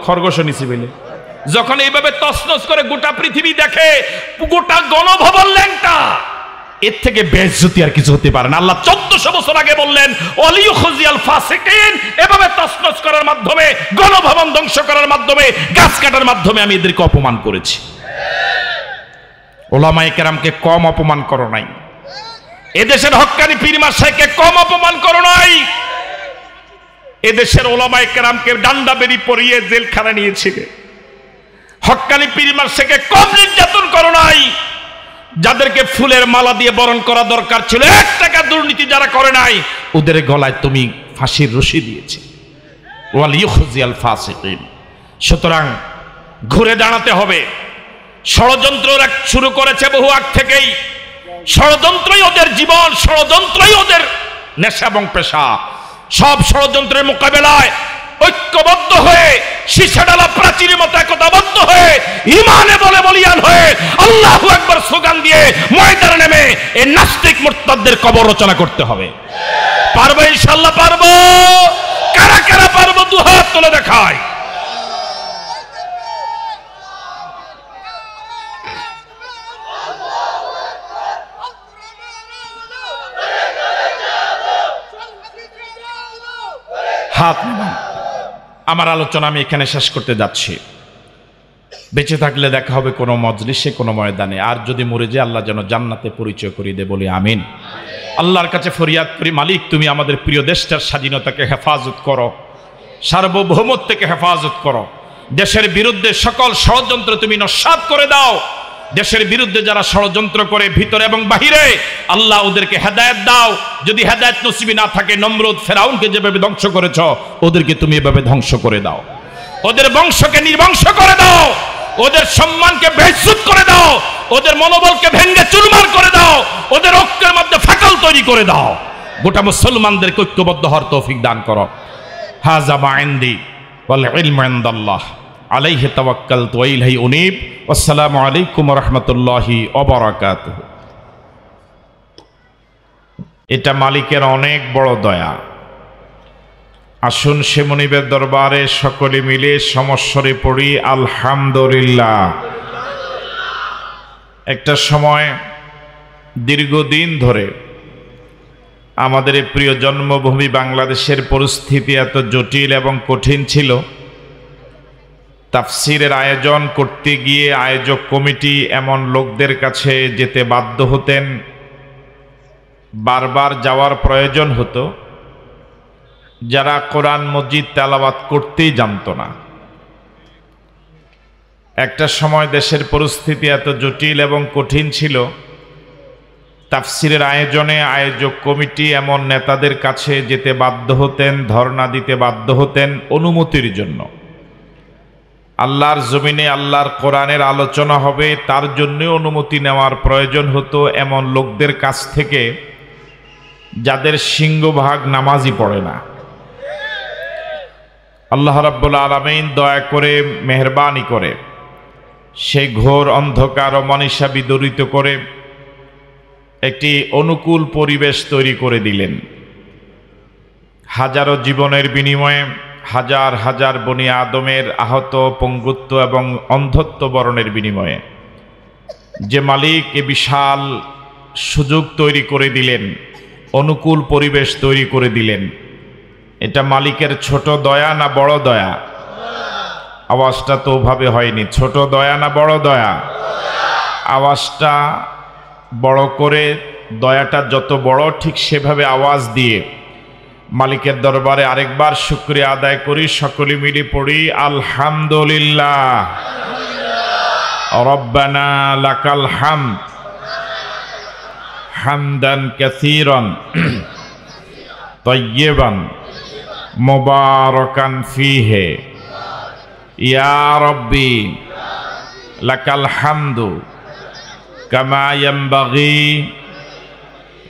খরগোশ নিচে বেলে যখন এইভাবে তছনছ করে গোটা পৃথিবী দেখে, গোটা গণভবন ল্যাংটা, এর থেকে বেইজ্জতি আর কিছু হতে পারে না। আল্লাহ 1400 বছর আগে বললেন ওয়ালিয়ুখজিয়াল ফাসিকিন, এভাবে তছনছ করার মাধ্যমে, গণভবন ধ্বংস করার মাধ্যমে, গাছ কাটার মাধ্যমে আমি এদেরকে অপমান করেছি। ওলামায়ে কেরামকে কম অপমান করো নাই, এদেশের হক্কানি পীর মাশায়েখকে কম অপমান করো নাই, এদেশের ওলামায়ে কেরামকে ডান্ডা বেরি পরিয়ে জেলখানা নিয়েছিলে, হক্কানি পীর মাশায়েখকে কম নির্যাতন করো নাই। যাদেরকে ফুলের মালা দিয়ে বরণ করা দরকার ছিল, 1 টাকা দুর্নীতি যারা করে নাই, ওদের গলায় তুমি ফাঁসির রশি দিয়েছে। ওয়ালিয়ুখজিয়াল ফাসিকিন। সুতরাং ঘুরে দাঁড়াতে হবে। ষড়যন্ত্র শুরু করেছে বহু আগ থেকেই, ষড়যন্ত্রই ওদের জীবন, ষড়যন্ত্রই ওদের নেশা এবং পেশা। সব ষড়যন্ত্রের মোকাবেলায় ঐক্যবদ্ধ হয়ে, শীষাডালা প্রাচীরের মতো একতাবদ্ধ হয়ে, ইমানে বলে বলিয়ান হয়ে, আল্লাহু আকবার স্লোগান দিয়ে ময়দানে নেমে এই নাস্তিক মুরতাদদের কবর রচনা করতে হবে। পারবো ইনশাআল্লাহ, পারবো। কারা কারা পারবো দুহাত তুলে দেখায়। হাত নামান। আমার আলোচনা আমি এখানে শেষ করতে যাচ্ছি। বেঁচে থাকলে দেখা হবে কোনো মজলিসে, কোনো ময়দানে। আর যদি মরে যায় আল্লাহ যেন জান্নাতে পরিচয় করিয়ে দে, বলি আমিন। আল্লাহর কাছে ফরিয়াদ করি, মালিক তুমি আমাদের প্রিয় দেশটার স্বাধীনতাকে হেফাজত করো, সার্বভৌমত্বকে হেফাজত করো। দেশের বিরুদ্ধে সকল ষড়যন্ত্র তুমি নস্যাৎ করে দাও। দেশের বিরুদ্ধে যারা ষড়যন্ত্র করে ভিতরে এবং বাহিরে, আল্লাহ ওদেরকে হেদায়েত দাও। যদি হেদায়েত নসিবি না থাকে, নমরুদ ফেরাউনকে যেভাবে ধ্বংস করেছ, ওদেরকে তুমি এভাবে ধ্বংস করে দাও। ওদের বংশকে নির্বংশ করে দাও, ওদের সম্মানকে বেইজ্জত করে দাও, ওদের মনোবলকে ভেঙে চুরমার করে দাও, ওদের ঐক্যের মধ্যে ফাটল তৈরি করে দাও। গোটা মুসলমানদেরকে ঐক্যবদ্ধ হওয়ার তৌফিক দান করো। হাযা মা ইনদি ওয়াল ইলমু ইনদাল্লাহ আলাইহি তাওয়াক্কালতু ওয়া ইলাইহি উনীব। আসসালামু আলাইকুম ওয়া রাহমাতুল্লাহি ওয়া বারাকাতুহু। এটা মালিকের অনেক বড় দয়া। আসুন সে মুনিবের দরবারে সকলে মিলে সমস্বরে পড়ি আলহামদুলিল্লাহ। একটা সময় দীর্ঘদিন ধরে আমাদের এই প্রিয় জন্মভূমি বাংলাদেশের পরিস্থিতি এত জটিল এবং কঠিন ছিল, তাফসিরের আয়োজন করতে গিয়ে আয়োজক কমিটি এমন লোকদের কাছে যেতে বাধ্য হতেন, বারবার যাওয়ার প্রয়োজন হতো, যারা কোরআন মজিদ তেলাওয়াত করতেই জানতো না। একটা সময় দেশের পরিস্থিতি এত জটিল এবং কঠিন ছিল, তাফসিরের আয়োজনে আয়োজক কমিটি এমন নেতাদের কাছে যেতে বাধ্য হতেন, ধর্ণা দিতে বাধ্য হতেন অনুমতির জন্য। আল্লাহর জমিনে আল্লাহর কোরআনের আলোচনা হবে, তার জন্য অনুমতি নেওয়ার প্রয়োজন হতো এমন লোকদের কাছ থেকে যাদের সিংহভাগ নামাজই পড়ে না। আল্লাহ রাব্বুল আলামিন দয়া করে, মেহেরবানি করে সেই ঘোর অন্ধকার ও মনীষা বিদরিত করে একটি অনুকূল পরিবেশ তৈরি করে দিলেন। হাজারো জীবনের বিনিময়ে, হাজার হাজার বনি আদমের আহত, পঙ্গুত্ব এবং অন্ধত্ব বরণের বিনিময়ে যে মালিক এ বিশাল সুযোগ তৈরি করে দিলেন, অনুকূল পরিবেশ তৈরি করে দিলেন, এটা মালিকের ছোট দয়া না বড় দয়া? আওয়াজটা তো ওভাবে হয়নি। ছোট দয়া না বড় দয়া? আওয়াজটা বড় করে, দয়াটা যত বড় ঠিক সেভাবে আওয়াজ দিয়ে মালিকের দরবারে আরেকবার শুকরিয়া আদায় করি, সকলে মিলে পড়ি আলহামদুলিল্লাহ। রব্বানা লাকাল হামদ হামদান কাসীরান তাইয়্যিবান মুবারাকান ফীহি ইয়া রাব্বি লাকাল হামদু কামা ইয়ানবাগি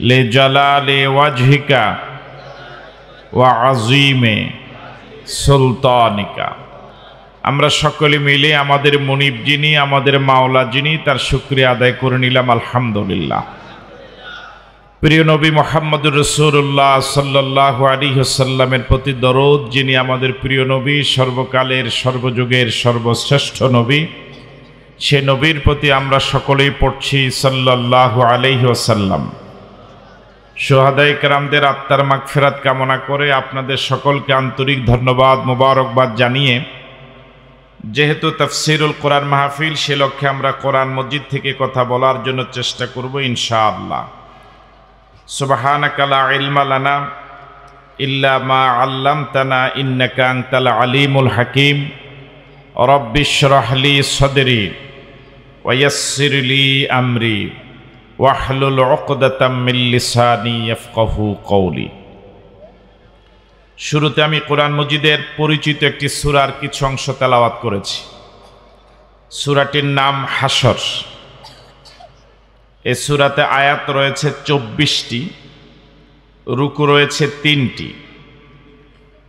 লিজালালি ওয়াজহিকা ওয়া আযীমি সুলতানিকা। আমরা সকলে মিলে আমাদের মুনিব যিনি, আমাদের মাওলা যিনি, তার শুকরিয়া আদায় করে নিলাম আলহামদুলিল্লাহ। প্রিয় নবী মুহাম্মদুর রাসূলুল্লাহ সাল্লাল্লাহু আলাইহি ওয়াসাল্লামের প্রতি দরুদ, যিনি আমাদের প্রিয় নবী, সর্বকালের সর্বযুগের সর্বশ্রেষ্ঠ নবী, সে নবীর প্রতি আমরা সকলেই পড়ছি সাল্লাল্লাহু আলাইহি ওয়াসাল্লাম। শুহাদায়ে কেরামদের আত্মার মাগফিরাত কামনা করে আপনাদের সকলকে আন্তরিক ধন্যবাদ মোবারকবাদ জানিয়ে, যেহেতু তাফসীরুল কোরআন মাহফিল, সে লক্ষ্যে আমরা কোরআন মজিদ থেকে কথা বলার জন্য চেষ্টা করব ইনশাআল্লাহ। সুবহানাকা লা ইলমা লানা ইল্লা মা আল্লামতানা ইন্নাকা আনতাল আলিমুল হাকিম। রব্বিশরাহ লি সাদরি ওয়া ইয়াসসির লি আমরি ওয়াহলুল উকদাতাম মিন লিসানি ইয়াফকাহু কওলি। শুরুতে আমি কোরআন মজিদের পরিচিত একটি সূরার কিছু অংশ তেলাওয়াত করেছি। সূরাটির নাম হাশর। এই সূরাতে আয়াত রয়েছে 24টি, রুকু রয়েছে 3টি।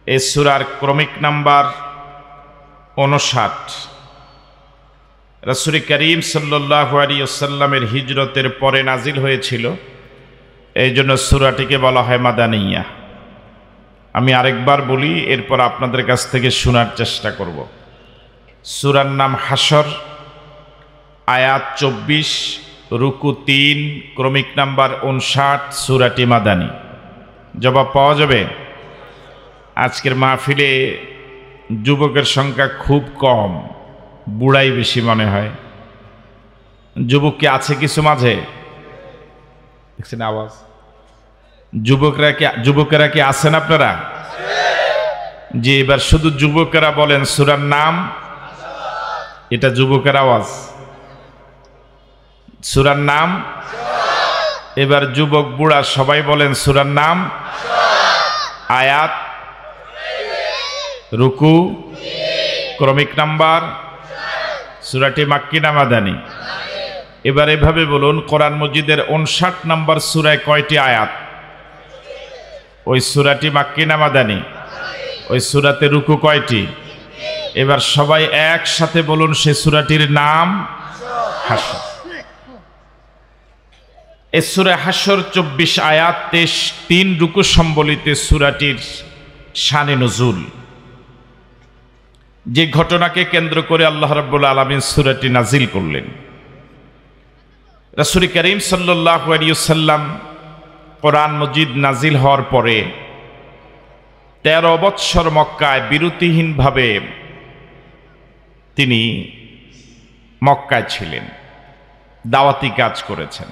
এই সূরার ক্রমিক নাম্বার 59। রাসূল করিম সাল্লাল্লাহু আলাইহি ওয়াসাল্লামের হিজরতের পরে নাজিল হয়েছিল, এই জন্য সূরাটিকে বলা হয় মাদানিয়া। আমি আরেকবার বলি, এরপর আপনাদের কাছ থেকে শোনার চেষ্টা করব। সূরার নাম হাশর, আয়াত 24, রুকু 3, ক্রমিক নাম্বার 59, সূরাটি মাদানী। জবাব পাওয়া যাবে? আজকের মাহফিলে যুবকের সংখ্যা খুব কম, বুড়াই বেশি মনে হয়। যুবক কি আছে কিছু মাঝে? দেখছেন আওয়াজ? যুবকেরা কি আছেন আপনারা? যে এবার শুধু যুবকেরা বলেন সূরার নাম। এটা যুবকের আওয়াজ। সূরার নাম। এবার যুবক বুড়া সবাই বলেন সূরার নাম। আয়াত, রুকু, ক্রমিক নাম্বার, সূরাটি মাক্কি না মাদানী? এবার এভাবে বলুন, কোরআন মজিদের 59 নম্বর সূরায় কয়টি আয়াত? ওই সূরাটি মাক্কি না মাদানী? ওই সূরাতে রুকু কয়টি? এবার সবাই একসাথে বলুন সে সূরাটির নাম হাশর। এই সূরা হাশর 24 আয়াত 3 রুকু সম্বলিত সূরাটির শানে নুজুল। যে ঘটনাকে কেন্দ্র করে আল্লাহ রাব্বুল আলামিন সূরাটি নাজিল করলেন। রাসূল করিম সাল্লাল্লাহু আলাইহি ওয়াসাল্লাম কোরআন মজিদ নাজিল হওয়ার পরে 13 বৎসর মক্কায় বিরতিহীনভাবে তিনি মক্কায় ছিলেন, দাওয়াতি কাজ করেছেন।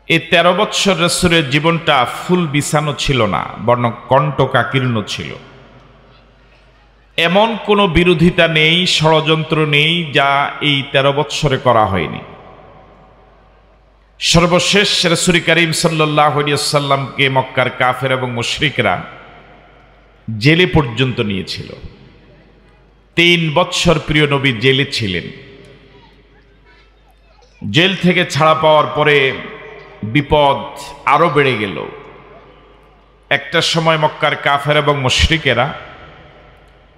এই 13 বৎসর রাসূলের জীবনটা ফুল বিছানো ছিল না, বরং কণ্টকাকীর্ণ ছিল। এমন কোনো বিরোধিতা নেই, ষড়যন্ত্র নেই যা এই 13 বৎসরে করা হয়নি। সর্বশেষ রাসূল করিম সাল্লাল্লাহু আলাইহি ওয়াসাল্লামকে মক্কার কাফের এবং মুশরিকরা জেলে পর্যন্ত নিয়েছিল। 3 বৎসর প্রিয় নবী জেলে ছিলেন। জেল থেকে ছাড়া পাওয়ার পরে বিপদ আরো বেড়ে গেল। একটা সময় মক্কার কাফের এবং মুশরিকেরা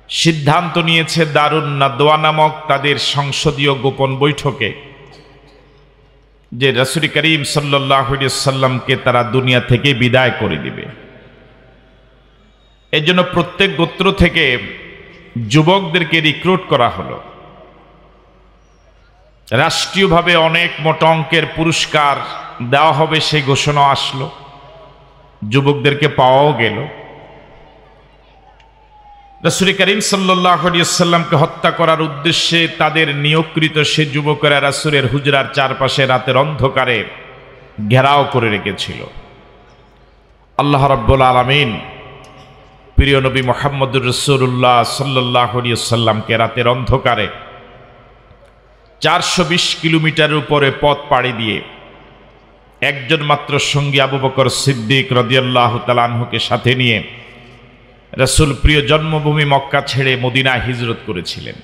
সিদ্ধান্ত নিয়েছে দারুন নাদওয়া নামক তাদের সংসদীয় গোপন বৈঠকে যে রাসূল করিম সাল্লাল্লাহু আলাইহি ওয়াসাল্লামকে তারা দুনিয়া থেকে বিদায় করে দিবে। এর জন্য প্রত্যেক গোত্র থেকে যুবকদেরকে রিক্রুট করা হলো। রাষ্ট্রীয়ভাবে অনেক মোটা অঙ্কের পুরস্কার দেওয়া হবে সেই ঘোষণা আসলো, যুবকদেরকে পাওয়াও গেল। রাসূল করিম সাল্লাল্লাহু আলাইহি ওয়াসাল্লামকে হত্যা করার উদ্দেশ্যে তাদের নিয়োগকৃত সে যুবকেরা রাসূলের হুজরার চারপাশে রাতের অন্ধকারে ঘেরাও করে রেখেছিল। আল্লাহ রাব্বুল আলামিন প্রিয় নবী মুহাম্মদুর রাসূলুল্লাহ সাল্লাল্লাহু আলাইহি ওয়াসাল্লামকে রাতের অন্ধকারে 420 কিলোমিটারের উপরে পথ পাড়ি দিয়ে একজন মাত্র সঙ্গী আবু বকর সিদ্দিক রাদিয়াল্লাহু তাআলা আনহুকে সাথে নিয়ে রাসূল প্রিয় জন্মভূমি মক্কা ছেড়ে মদিনায় হিজরত করেছিলেন।